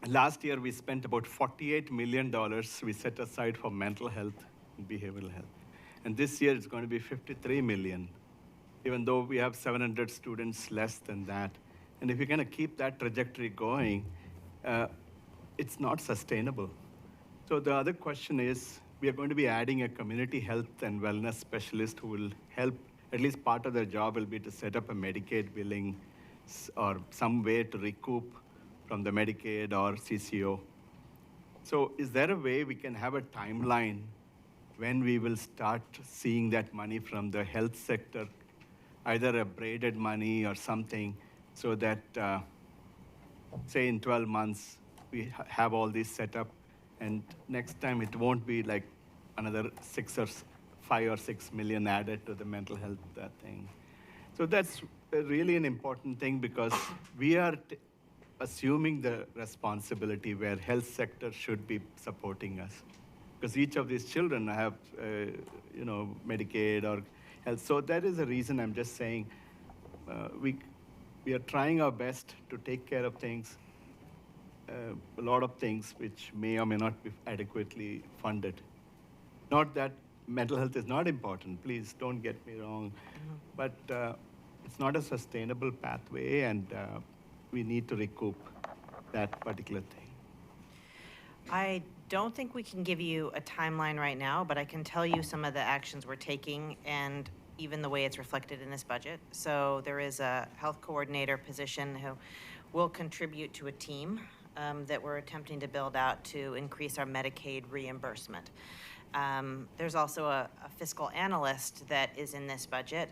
last year we spent about $48 million we set aside for mental health and behavioral health. And this year it's going to be $53 million, even though we have 700 students less than that. And if you're going to keep that trajectory going, it's not sustainable. So the other question is, we are going to be adding a community health and wellness specialist who will help, at least part of their job will be to set up a Medicaid billing or some way to recoup from the Medicaid or CCO. So is there a way we can have a timeline when we will start seeing that money from the health sector, either a braided money or something, so that, say in 12 months, we have all this set up, and next time it won't be like another 5 or 6 million added to the mental health thing. So that's really an important thing, because we are assuming the responsibility where health sector should be supporting us. Because each of these children have, Medicaid or health. So that is the reason I'm just saying we are trying our best to take care of things, a lot of things which may or may not be adequately funded. Not that mental health is not important, please don't get me wrong, but it's not a sustainable pathway, and we need to recoup that particular thing. I don't think we can give you a timeline right now, but I can tell you some of the actions we're taking and even the way it's reflected in this budget. So there is a health coordinator position who will contribute to a team that we're attempting to build out to increase our Medicaid reimbursement. There's also a fiscal analyst that is in this budget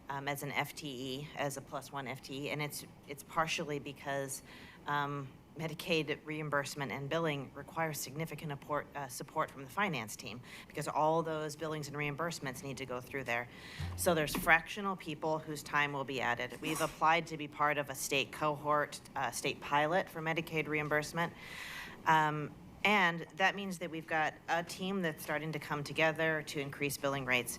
as an FTE, as a +1 FTE, and it's partially because Medicaid reimbursement and billing requires significant support from the finance team, because all those billings and reimbursements need to go through there. So there's fractional people whose time will be added. We've applied to be part of a state cohort, state pilot for Medicaid reimbursement. And that means that we've got a team that's starting to come together to increase billing rates.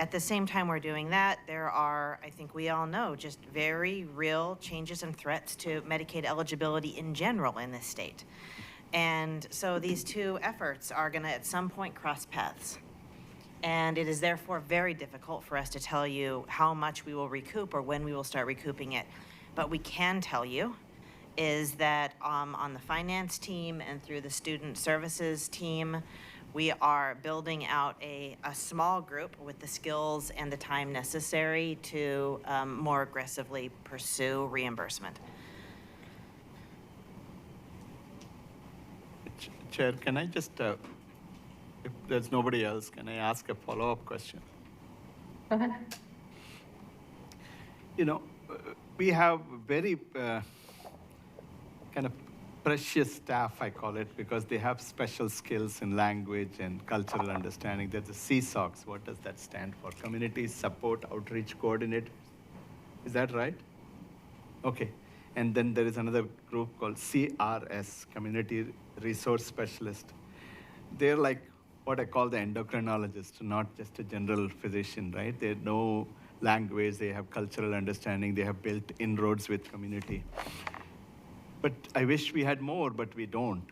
At the same time we're doing that, there are, I think we all know, just very real changes and threats to Medicaid eligibility in general in this state. And so these two efforts are gonna at some point cross paths. And it is therefore very difficult for us to tell you how much we will recoup or when we will start recouping it. But we can tell you is that on the finance team and through the student services team, we are building out a small group with the skills and the time necessary to more aggressively pursue reimbursement. Chair, can I just, if there's nobody else, can I ask a follow-up question? Go ahead. We have very kind of precious staff, I call it, because they have special skills in language and cultural understanding. There's the CSOCs. What does that stand for? Community Support Outreach Coordinator. Is that right? Okay. And then there is another group called CRS, Community Resource Specialist. they're like what I call the endocrinologist, not just a general physician, right? They know language, they have cultural understanding, they have built inroads with community. But I wish we had more, but we don't.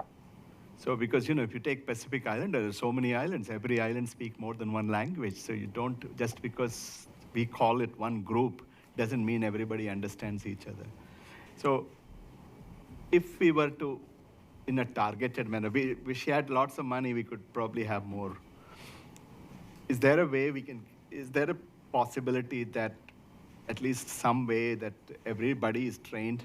So because, if you take Pacific Island, there are so many islands. Every island speaks more than one language. So you don't, just because we call it one group, doesn't mean everybody understands each other. So if we were to, in a targeted manner, we shared lots of money, we could probably have more. Is there a way is there a possibility that at least some way that everybody is trained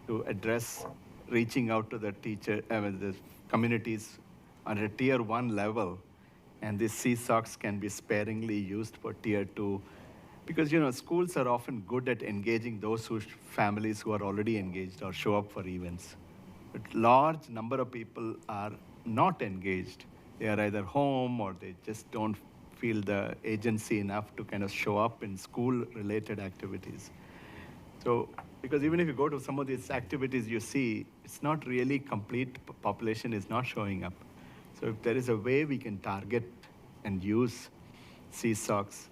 to address reaching out to the the communities on a tier 1 level, and these CSOCs can be sparingly used for tier 2? Because, schools are often good at engaging those families who are already engaged or show up for events. But large number of people are not engaged. They are either home or they just don't feel the agency enough to kind of show up in school-related activities. So, because even if you go to some of these activities you see, it's not really complete population is not showing up. So if there is a way we can target and use CSOCs,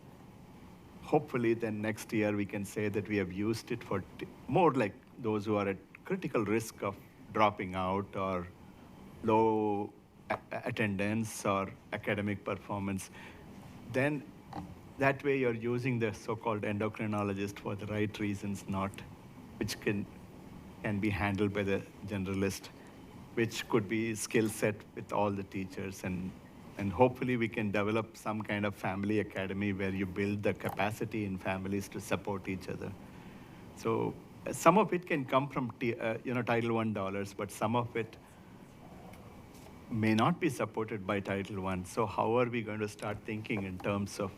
hopefully then next year we can say that we have used it for more like those who are at critical risk of dropping out or low attendance or academic performance. Then that way you're using the so-called endocrinologist for the right reasons, not which can be handled by the generalist, which could be skill set with all the teachers. And hopefully we can develop some kind of family academy where you build the capacity in families to support each other. So some of it can come from Title I dollars, but some of it may not be supported by Title I. So how are we going to start thinking in terms of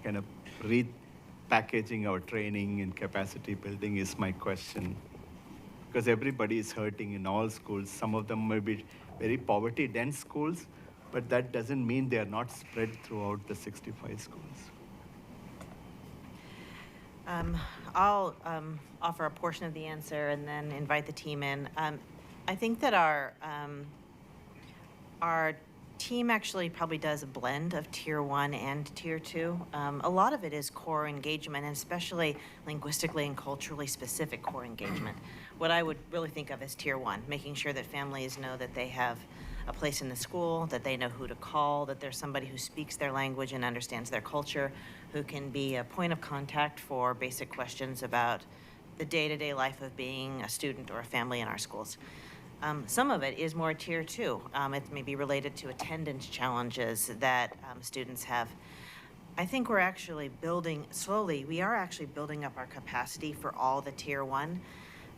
kind of repackaging our training and capacity building is my question. Because everybody is hurting in all schools. Some of them may be very poverty-dense schools, but that doesn't mean they are not spread throughout the 65 schools. I'll offer a portion of the answer and then invite the team in. I think that our team actually probably does a blend of tier 1 and tier 2. A lot of it is core engagement, and especially linguistically and culturally specific core engagement. What I would really think of as tier 1, making sure that families know that they have a place in the school, that they know who to call, that there's somebody who speaks their language and understands their culture, who can be a point of contact for basic questions about the day-to-day life of being a student or a family in our schools. Some of it is more tier 2. It may be related to attendance challenges that students have. I think we're actually building, slowly, we are actually building up our capacity for all the tier 1.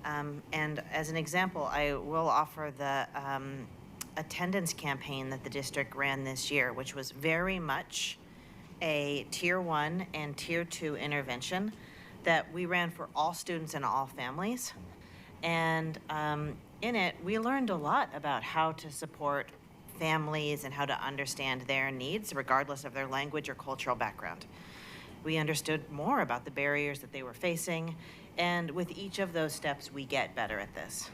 And as an example, I will offer the attendance campaign that the district ran this year, which was very much a tier 1 and tier 2 intervention that we ran for all students and all families. And in it, we learned a lot about how to support families and how to understand their needs, regardless of their language or cultural background. We understood more about the barriers that they were facing, and with each of those steps, we get better at this.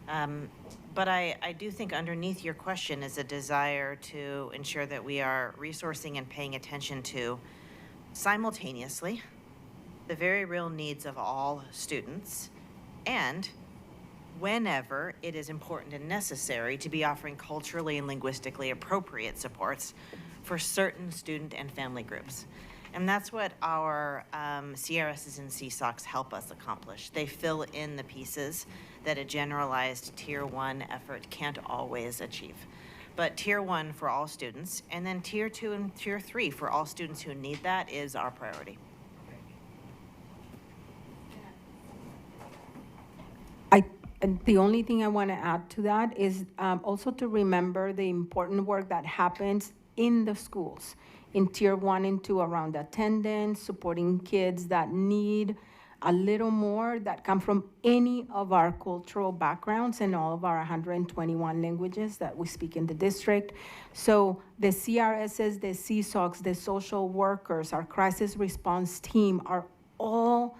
But I do think underneath your question is a desire to ensure that we are resourcing and paying attention to, simultaneously, the very real needs of all students, and whenever it is important and necessary to be offering culturally and linguistically appropriate supports for certain student and family groups. And that's what our CRSs and CSOCs help us accomplish. They fill in the pieces that a generalized tier 1 effort can't always achieve. But tier 1 for all students, and then tier 2 and tier 3 for all students who need that is our priority. And the only thing I want to add to that is also to remember the important work that happens in the schools, in tier 1 and 2, around attendance, supporting kids that need a little more, that come from any of our cultural backgrounds and all of our 121 languages that we speak in the district. So the CRSs, the CSOCs, the social workers, our crisis response team are all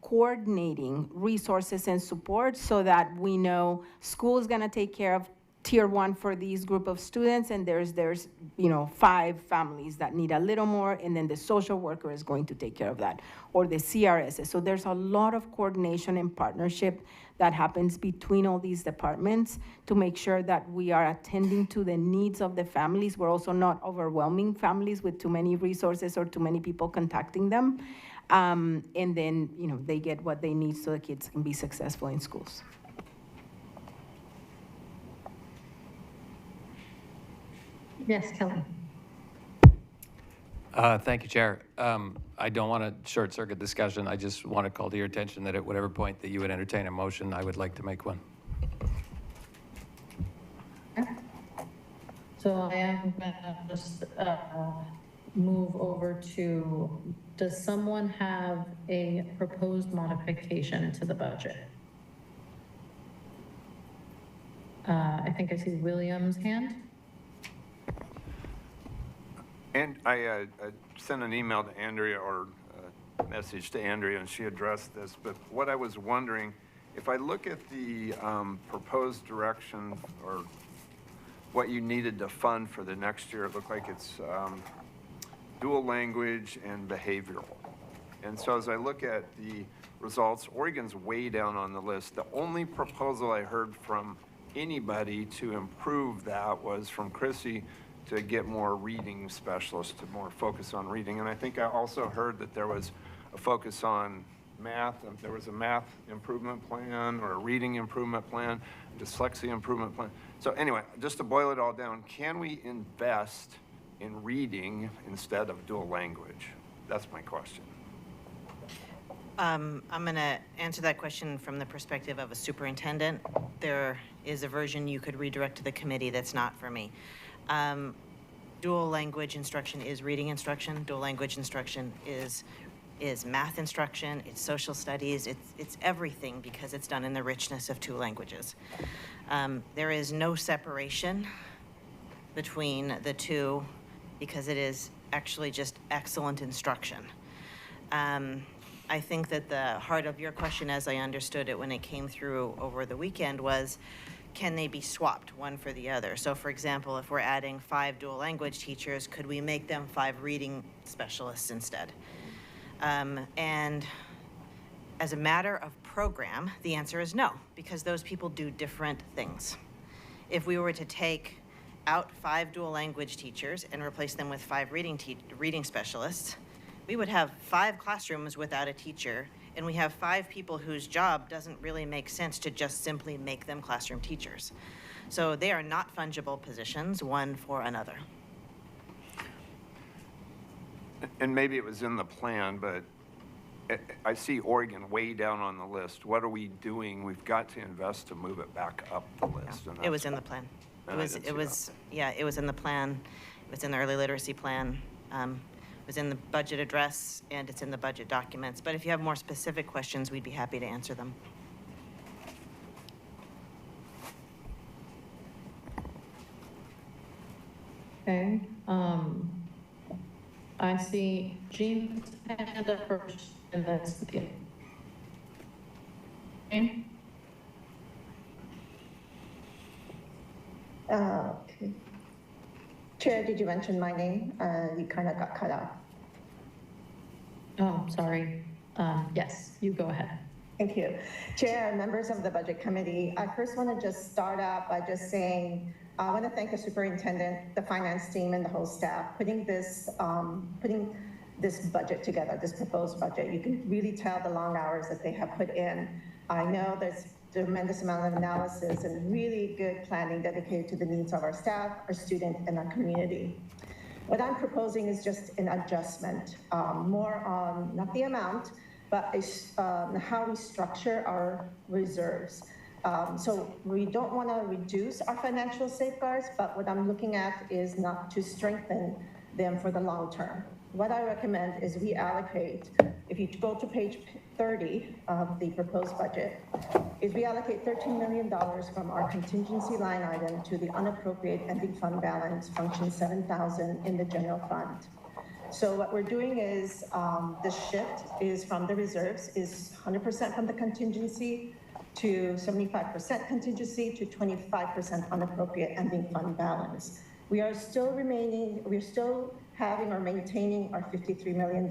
coordinating resources and support so that we know school is going to take care of tier 1 for these group of students, and there's 5 families that need a little more, and then the social worker is going to take care of that, or the CRS. So there's a lot of coordination and partnership that happens between all these departments to make sure that we are attending to the needs of the families. We're also not overwhelming families with too many resources or too many people contacting them. And then, they get what they need so the kids can be successful in schools. Yes, Kelly. Thank you, Chair. I don't want to short-circuit discussion. I just want to call to your attention that at whatever point that you would entertain a motion, I would like to make one. So I am gonna just move over to, does someone have a proposed modification to the budget? I think I see William's hand. And I sent an email to Andrea, or a message to Andrea, and she addressed this. But what I was wondering, if I look at the proposed direction or what you needed to fund for the next year, it looked like it's dual language and behavioral. And so as I look at the results, Oregon's way down on the list. The only proposal I heard from anybody to improve that was from Chrissy, to get more reading specialists, to more focus on reading. And I think I also heard that there was a focus on math. There was a math improvement plan, or a reading improvement plan, dyslexia improvement plan. So anyway, just to boil it all down, can we invest in reading instead of dual language? That's my question. I'm going to answer that question from the perspective of a superintendent. There is a version you could redirect to the committee that's not for me. Dual language instruction is reading instruction. Dual language instruction is math instruction. It's social studies. It's everything, because it's done in the richness of 2 languages. There is no separation between the 2, because it is actually just excellent instruction. I think that the heart of your question, as I understood it when it came through over the weekend, was, can they be swapped one for the other? So for example, if we're adding 5 dual language teachers, could we make them 5 reading specialists instead? And as a matter of program, the answer is no, because those people do different things. If we were to take out 5 dual language teachers and replace them with 5 reading specialists, we would have 5 classrooms without a teacher, and we have 5 people whose job doesn't really make sense to just simply make them classroom teachers. So they are not fungible positions, one for another. And maybe it was in the plan, but I see Oregon way down on the list. What are we doing? We've got to invest to move it back up the list. It was in the plan. It was in the plan. It was in the early literacy plan. It was in the budget address, and it's in the budget documents. But if you have more specific questions, we'd be happy to answer them. Okay. I see Jean's hand up first, and that's Cynthia. Jean? Okay. Chair, did you mention my name? You kind of got cut off. Oh, sorry. Yes, you go ahead. Thank you. Chair, members of the Budget Committee, I first want to just start out by just saying, I want to thank the superintendent, the finance team, and the whole staff putting this budget together, this proposed budget. You can really tell the long hours that they have put in. I know there's tremendous amount of analysis and really good planning dedicated to the needs of our staff, our student, and our community. What I'm proposing is just an adjustment, more on not the amount, but how we structure our reserves. So we don't want to reduce our financial safeguards, but what I'm looking at is not to strengthen them for the long term. What I recommend is we allocate, if you go to page 30 of the proposed budget, is we allocate $13 million from our contingency line item to the unappropriated ending fund balance, function 7,000 in the general fund. So what we're doing is the shift is from the reserves is 100% from the contingency to 75% contingency to 25% unappropriate ending fund balance. We're still having or maintaining our $53 million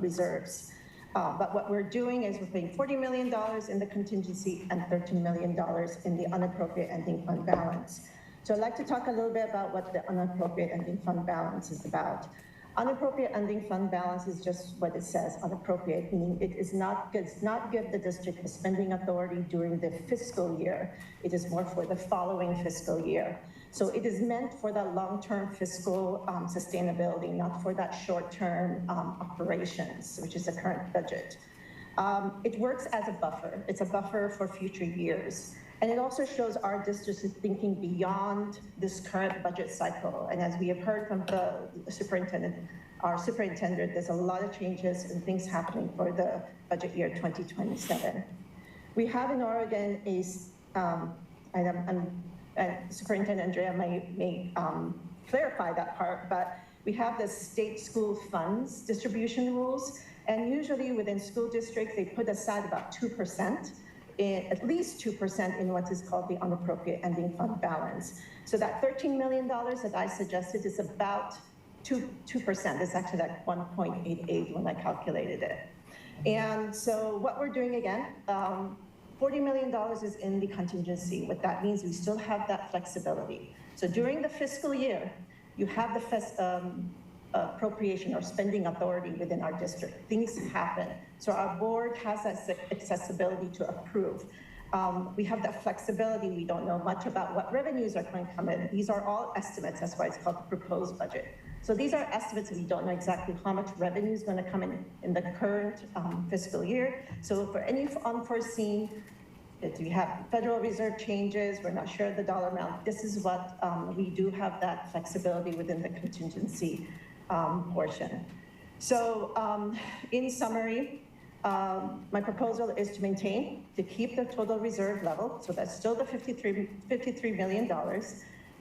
reserves. But what we're doing is we're putting $40 million in the contingency and $13 million in the unappropriate ending fund balance. So I'd like to talk a little bit about what the unappropriate ending fund balance is about. Unappropriate ending fund balance is just what it says, unappropriate, meaning it does not give the district a spending authority during the fiscal year. It is more for the following fiscal year. So it is meant for that long-term fiscal sustainability, not for that short-term operations, which is the current budget. It works as a buffer. It's a buffer for future years. And it also shows our district is thinking beyond this current budget cycle. And as we have heard from the superintendent, there's a lot of changes and things happening for the budget year 2027. We have in Oregon Superintendent Andrea may clarify that part, but we have the state school funds distribution rules. And usually within school districts, they put aside about 2%. At least 2% in what is called the unappropriate ending fund balance. So that $13 million that I suggested is about 2%. It's actually like 1.88 when I calculated it. And so what we're doing again, $40 million is in the contingency. What that means, we still have that flexibility. So during the fiscal year, you have the appropriation or spending authority within our district. Things happen. So our board has that accessibility to approve. We have that flexibility. We don't know much about what revenues are going to come in. These are all estimates. That's why it's called the proposed budget. So these are estimates. We don't know exactly how much revenue is going to come in the current fiscal year. So for any unforeseen, if we have Federal Reserve changes, we're not sure of the dollar amount, this is what we do have that flexibility within the contingency portion. So in summary, my proposal is to keep the total reserve level. So that's still the $53 million.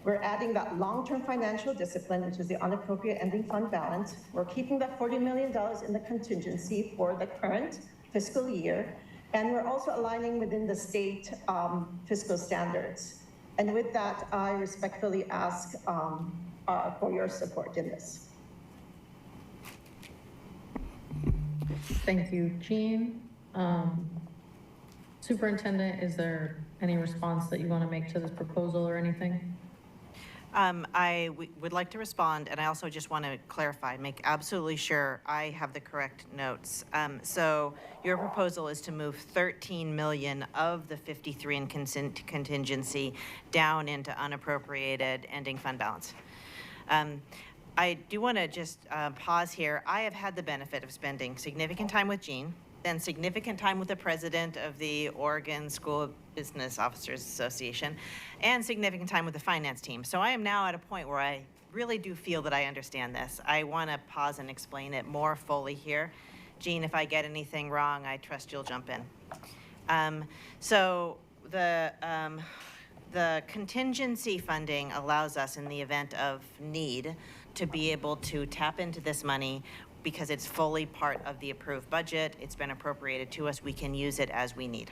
We're adding that long-term financial discipline, which is the unappropriate ending fund balance. We're keeping that $40 million in the contingency for the current fiscal year. And we're also aligning within the state fiscal standards. And with that, I respectfully ask for your support in this. Thank you, Jean. Superintendent, is there any response that you want to make to this proposal or anything? I would like to respond, and I also just want to clarify, make absolutely sure I have the correct notes. So your proposal is to move 13 million of the 53 in contingency down into unappropriated ending fund balance. I do want to just pause here. I have had the benefit of spending significant time with Jean, then significant time with the president of the Oregon School Business Officers Association, and significant time with the finance team. So I am now at a point where I really do feel that I understand this. I want to pause and explain it more fully here. Jean, if I get anything wrong, I trust you'll jump in. So the contingency funding allows us, in the event of need, to be able to tap into this money because it's fully part of the approved budget. It's been appropriated to us. We can use it as we need.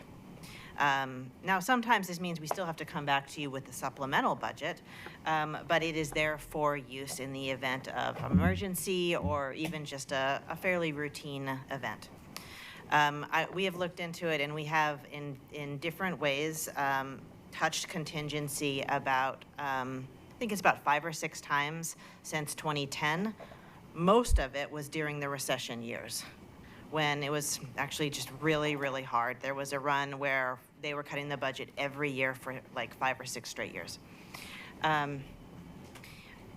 Now, sometimes this means we still have to come back to you with the supplemental budget, but it is there for use in the event of emergency or even just a fairly routine event. We have looked into it, and we have in different ways touched contingency about, I think it's about 5 or 6 times since 2010. Most of it was during the recession years, when it was actually just really, really hard. There was a run where they were cutting the budget every year for like 5 or 6 straight years.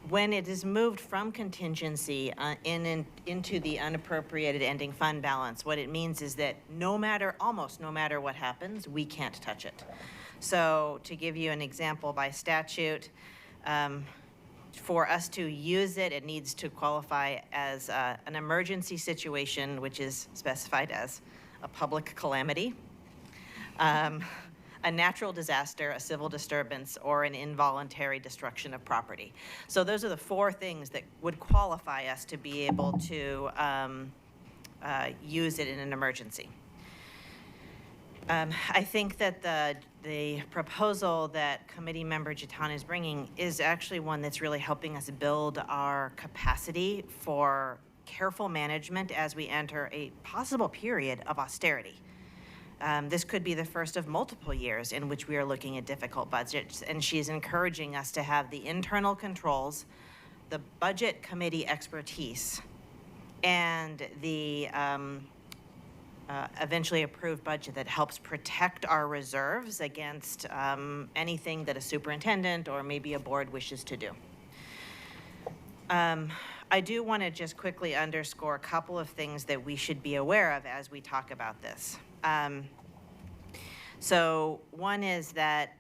When it is moved from contingency into the unappropriated ending fund balance, what it means is that almost no matter what happens, we can't touch it. So to give you an example, by statute, for us to use it, it needs to qualify as an emergency situation, which is specified as a public calamity, a natural disaster, a civil disturbance, or an involuntary destruction of property. So those are the 4 things that would qualify us to be able to use it in an emergency. I think that the proposal that Committee Member Jatan is bringing is actually one that's really helping us build our capacity for careful management as we enter a possible period of austerity. This could be the first of multiple years in which we are looking at difficult budgets, and she's encouraging us to have the internal controls, the budget committee expertise, and the eventually approved budget that helps protect our reserves against anything that a superintendent or maybe a board wishes to do. I do want to just quickly underscore a couple of things that we should be aware of as we talk about this. So one is that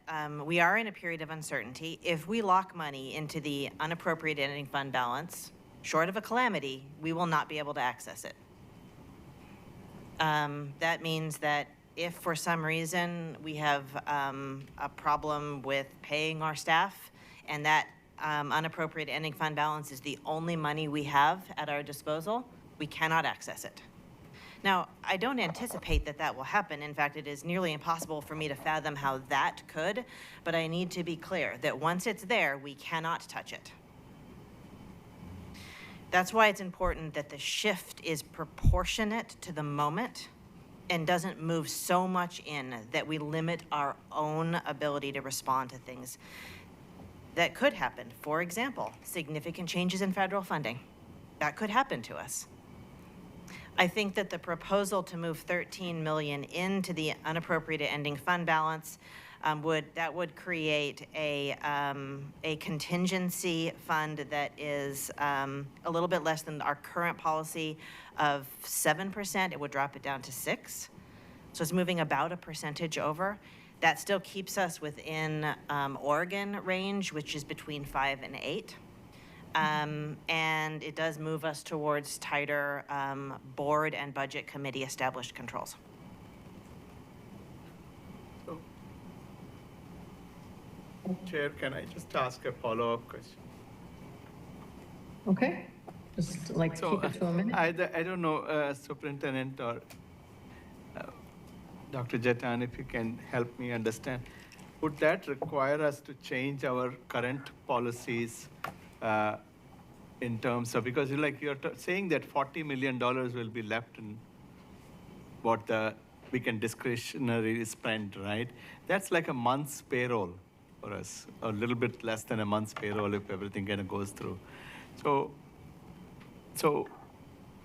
we are in a period of uncertainty. If we lock money into the unappropriated ending fund balance, short of a calamity, we will not be able to access it. That means that if for some reason we have a problem with paying our staff and that unappropriated ending fund balance is the only money we have at our disposal, we cannot access it. Now, I don't anticipate that that will happen. In fact, it is nearly impossible for me to fathom how that could, but I need to be clear that once it's there, we cannot touch it. That's why it's important that the shift is proportionate to the moment and doesn't move so much in that we limit our own ability to respond to things that could happen. For example, significant changes in federal funding. That could happen to us. I think that the proposal to move $13 million into the unappropriated ending fund balance would create a contingency fund that is a little bit less than our current policy of 7%. It would drop it down to 6%. So it's moving about a percentage over. That still keeps us within Oregon range, which is between 5 and 8. And it does move us towards tighter board and budget committee established controls. Chair, can I just ask a follow-up question? Okay, just like keep it to a minute. I don't know, Superintendent or Dr. Jatan, if you can help me understand, would that require us to change our current policies in terms of, because you're saying that $40 million will be left in what we can discretionary spend, right? That's like a month's payroll for us, a little bit less than a month's payroll if everything kind of goes through. So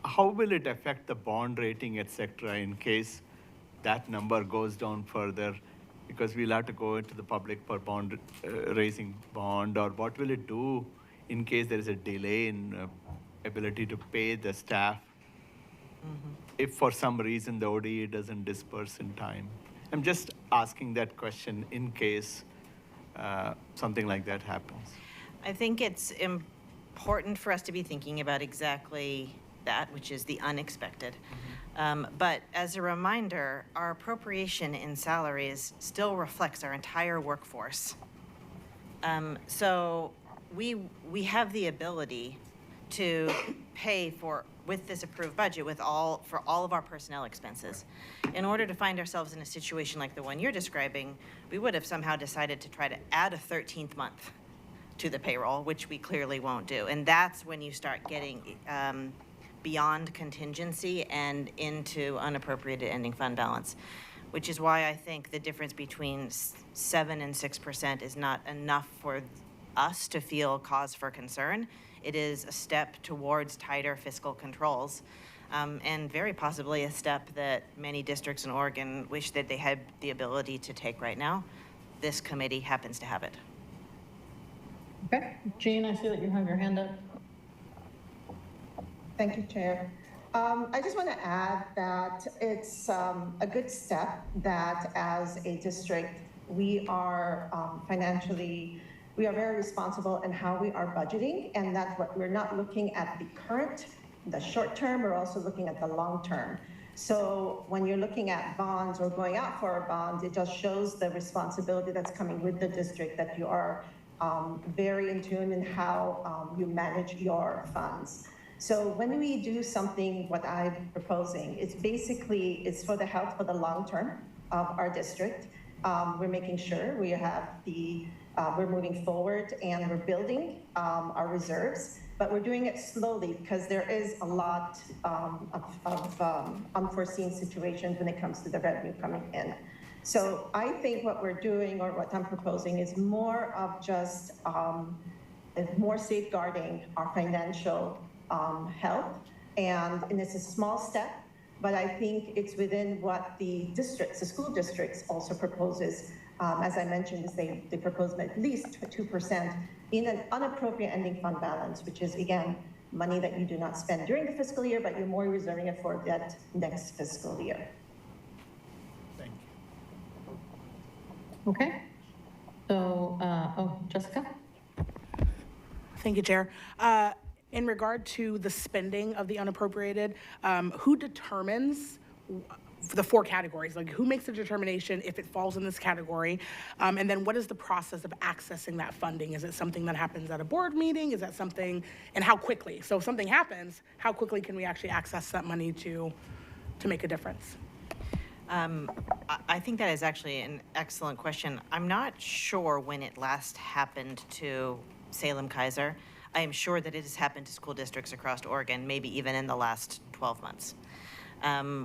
how will it affect the bond rating, et cetera, in case that number goes down further? Because we'll have to go into the public for bond, raising bond, or what will it do in case there is a delay in ability to pay the staff? If for some reason the ODE doesn't disperse in time. I'm just asking that question in case something like that happens. I think it's important for us to be thinking about exactly that, which is the unexpected. But as a reminder, our appropriation in salaries still reflects our entire workforce. So we have the ability to pay for, with this approved budget, for all of our personnel expenses. In order to find ourselves in a situation like the one you're describing, we would have somehow decided to try to add a 13th month to the payroll, which we clearly won't do. And that's when you start getting beyond contingency and into unappropriated ending fund balance, which is why I think the difference between 7 and 6% is not enough for us to feel cause for concern. It is a step towards tighter fiscal controls, and very possibly a step that many districts in Oregon wish that they had the ability to take right now. This committee happens to have it. Okay, Jean, I see that you have your hand up. Thank you, Chair. I just want to add that it's a good step that as a district, we are financially, we are very responsible in how we are budgeting, and that's what we're not looking at the short term, we're also looking at the long term. So when you're looking at bonds or going out for a bond, it just shows the responsibility that's coming with the district, that you are very in tune in how you manage your funds. So when we do something, what I'm proposing, it's basically, it's for the health for the long term of our district. We're making sure we have we're moving forward and we're building our reserves, but we're doing it slowly because there is a lot of unforeseen situations when it comes to the revenue coming in. So I think what we're doing, or what I'm proposing, is more of just more safeguarding our financial health. And it's a small step, but I think it's within what the districts, the school districts also proposes. As I mentioned, they propose at least 2% in an unappropriate ending fund balance, which is, again, money that you do not spend during the fiscal year, but you're more reserving it for that next fiscal year. Thank you. Okay. So, Jessica? Thank you, Chair. In regard to the spending of the unappropriated, who determines the 4 categories? Like, who makes the determination if it falls in this category? And then what is the process of accessing that funding? Is it something that happens at a board meeting? Is that something, and how quickly? So if something happens, how quickly can we actually access that money to make a difference? I think that is actually an excellent question. I'm not sure when it last happened to Salem-Keizer. I am sure that it has happened to school districts across Oregon, maybe even in the last 12 months.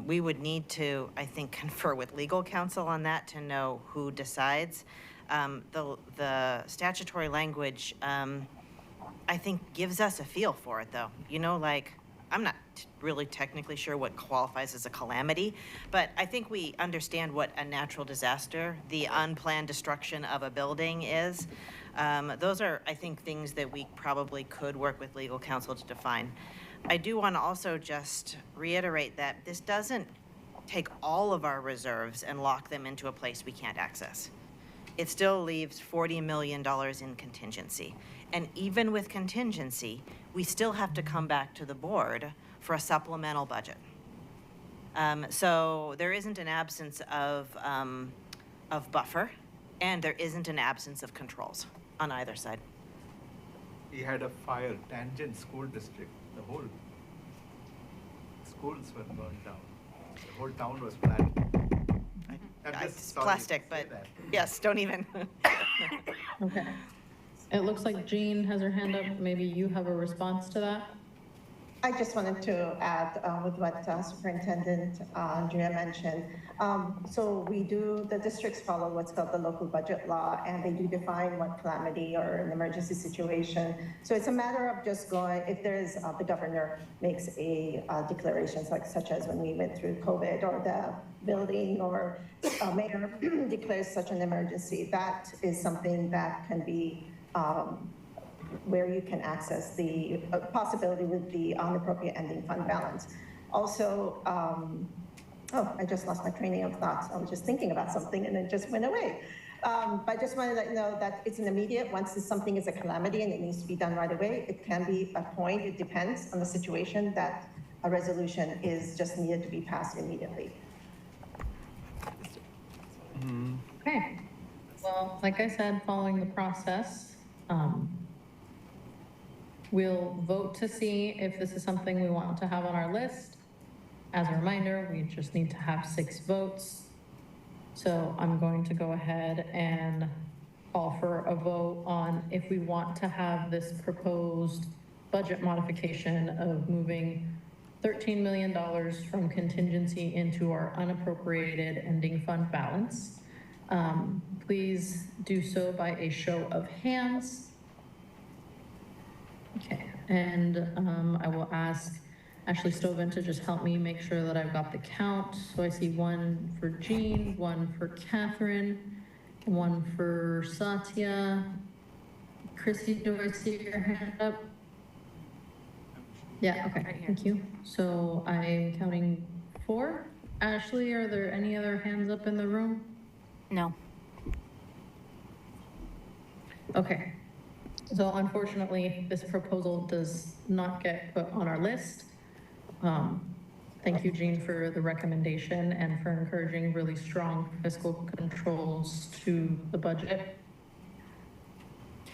We would need to, I think, confer with legal counsel on that to know who decides. The statutory language, I think, gives us a feel for it, though. You know, like, I'm not really technically sure what qualifies as a calamity, but I think we understand what a natural disaster, the unplanned destruction of a building is. Those are, I think, things that we probably could work with legal counsel to define. I do want to also just reiterate that this doesn't take all of our reserves and lock them into a place we can't access. It still leaves $40 million in contingency. And even with contingency, we still have to come back to the board for a supplemental budget. So there isn't an absence of buffer, and there isn't an absence of controls on either side. We had a fire, Tangent School District. The whole schools were burned down. The whole town was flat. It's plastic, but yes, don't even. Okay. It looks like Jean has her hand up. Maybe you have a response to that? I just wanted to add with what Superintendent Andrea mentioned. So the districts follow what's called the local budget law, and they do define what calamity or an emergency situation. So it's a matter of just going, if there's, the governor makes a declaration such as when we went through COVID, or the building or mayor declares such an emergency, that is something that can be where you can access the possibility with the unappropriate ending fund balance. Also, I just lost my training of thoughts. I was just thinking about something and it just went away. But I just wanted to let you know that it's an immediate, once something is a calamity and it needs to be done right away, it can be a point, it depends on the situation, that a resolution is just needed to be passed immediately. Okay. Well, like I said, following the process, we'll vote to see if this is something we want to have on our list. As a reminder, we just need to have 6 votes. So I'm going to go ahead and call for a vote on if we want to have this proposed budget modification of moving $13 million from contingency into our unappropriated ending fund balance. Please do so by a show of hands. Okay, and I will ask Ashley Stovin to just help me make sure that I've got the count. So I see 1 for Jean, 1 for Catherine, 1 for Satya. Chrissy, do I see your hand up? Yeah, okay, right, thank you. So I'm counting 4. Ashley, are there any other hands up in the room? No. Okay. So unfortunately, this proposal does not get put on our list. Thank you, Jean, for the recommendation and for encouraging really strong fiscal controls to the budget.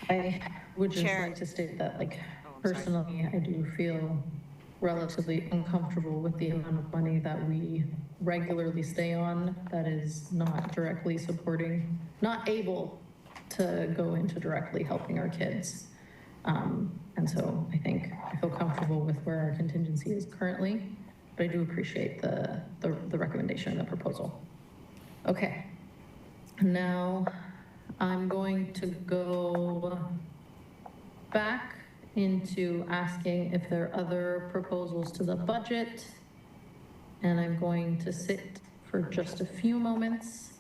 I would just like to state that, like, personally, I do feel relatively uncomfortable with the amount of money that we regularly stay on that is not directly supporting, not able to go into directly helping our kids. And so I think I feel comfortable with where our contingency is currently, but I do appreciate the recommendation and the proposal. Okay, now I'm going to go back into asking if there are other proposals to the budget. And I'm going to sit for just a few moments.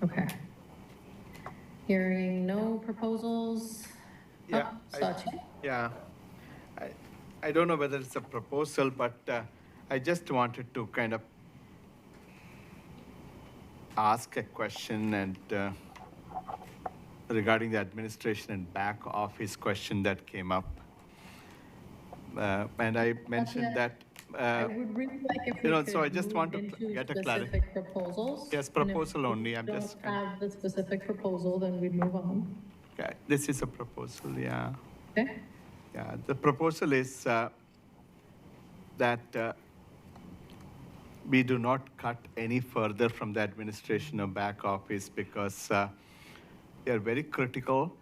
Okay. Hearing no proposals. Yeah, Satya. Yeah. I don't know whether it's a proposal, but I just wanted to kind of ask a question and regarding the administration and back office question that came up. And I mentioned that, I would really like if we could so I just want to move get a into clarity. specific proposals. Yes, And if proposal we only. I'm just don't have the specific proposal, then we'd move on. Okay, this is a proposal, yeah. Okay. Yeah, the proposal is that we do not cut any further from the administration or back office because they are very critical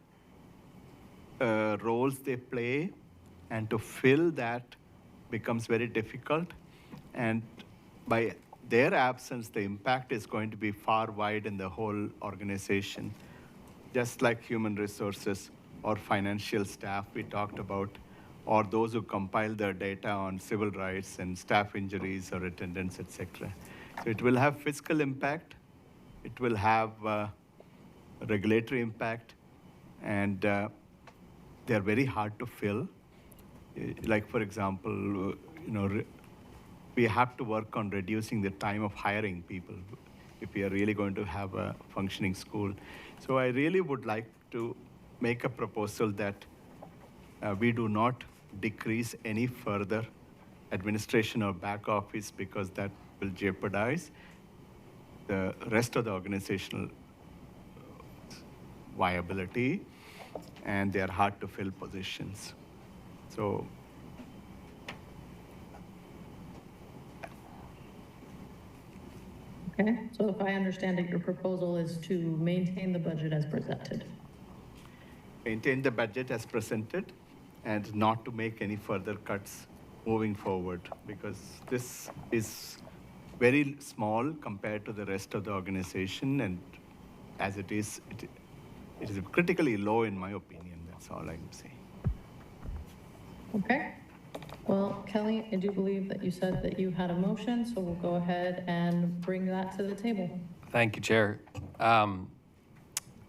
roles they play, and to fill that becomes very difficult. And by their absence, the impact is going to be far wide in the whole organization, just like human resources or financial staff we talked about, or those who compile the data on civil rights and staff injuries or attendance, etc. So it will have fiscal impact, it will have regulatory impact, and they're very hard to fill. Like, for example, we have to work on reducing the time of hiring people if we are really going to have a functioning school. So I really would like to make a proposal that we do not decrease any further administration or back office, because that will jeopardize the rest of the organizational viability, and they are hard to fill positions. So Okay, so if I understand it, your proposal is to maintain the budget as presented. maintain the budget as presented and not to make any further cuts moving forward, because this is very small compared to the rest of the organization, and as it is critically low in my opinion. That's all I'm saying. Okay. Well, Kelly, I do believe that you said that you had a motion, so we'll go ahead and bring that to the table. Thank you, Chair.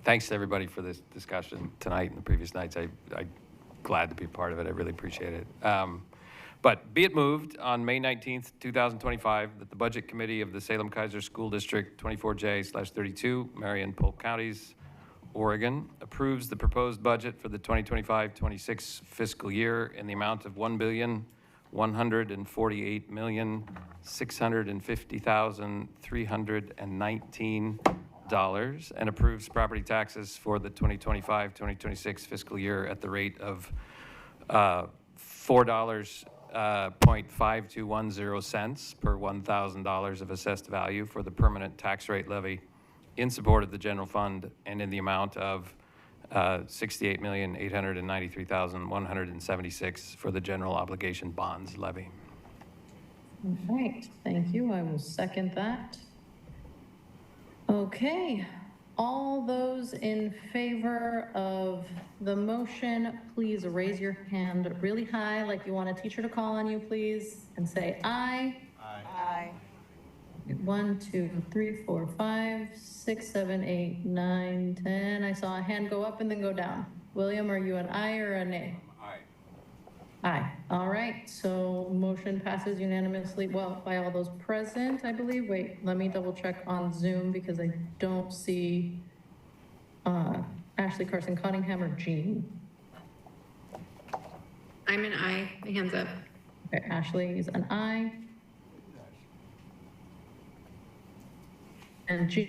Thanks to everybody for this discussion tonight and the previous nights. I'm glad to be part of it. I really appreciate it. But be it moved on May 19th, 2025, that the Budget Committee of the Salem-Keizer School District 24J/32, Marion, Polk Counties, Oregon, approves the proposed budget for the 2025-26 fiscal year in the amount of $1,148,650,319 and approves property taxes for the 2025-2026 fiscal year at the rate of $4.5210 per $1,000 of assessed value for the permanent tax rate levy in support of the general fund, and in the amount of $68,893,176 for the general obligation bonds levy. All right, thank you. I will second that. Okay, all those in favor of the motion, please raise your hand really high, like you want a teacher to call on you, please, and say aye. Aye. 1, 2, 3, 4, 5, 6, 7, 8, 9, 10. I saw a hand go up and then go down. William, are you an aye or a nay? Aye. Aye. All right, so motion passes unanimously, well, by all those present, I believe. Wait, let me double check on Zoom because I don't see Ashley Carson Cunningham or Jean. I'm an aye. My hand's up. Okay, Ashley is an aye. And Jean.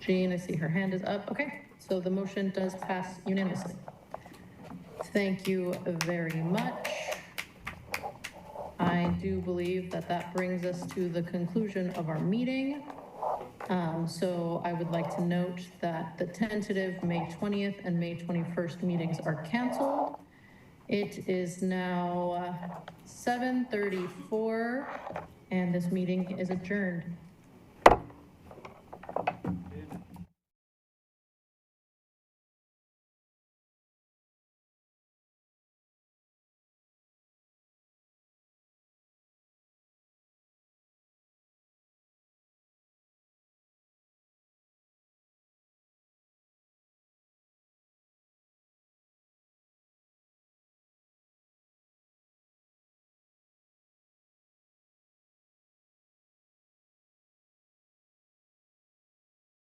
Jean, I see her hand is up. Okay, so the motion does pass unanimously. Thank you very much. I do believe that that brings us to the conclusion of our meeting. So I would like to note that the tentative May 20th and May 21st meetings are canceled. It is now 7:34, and this meeting is adjourned.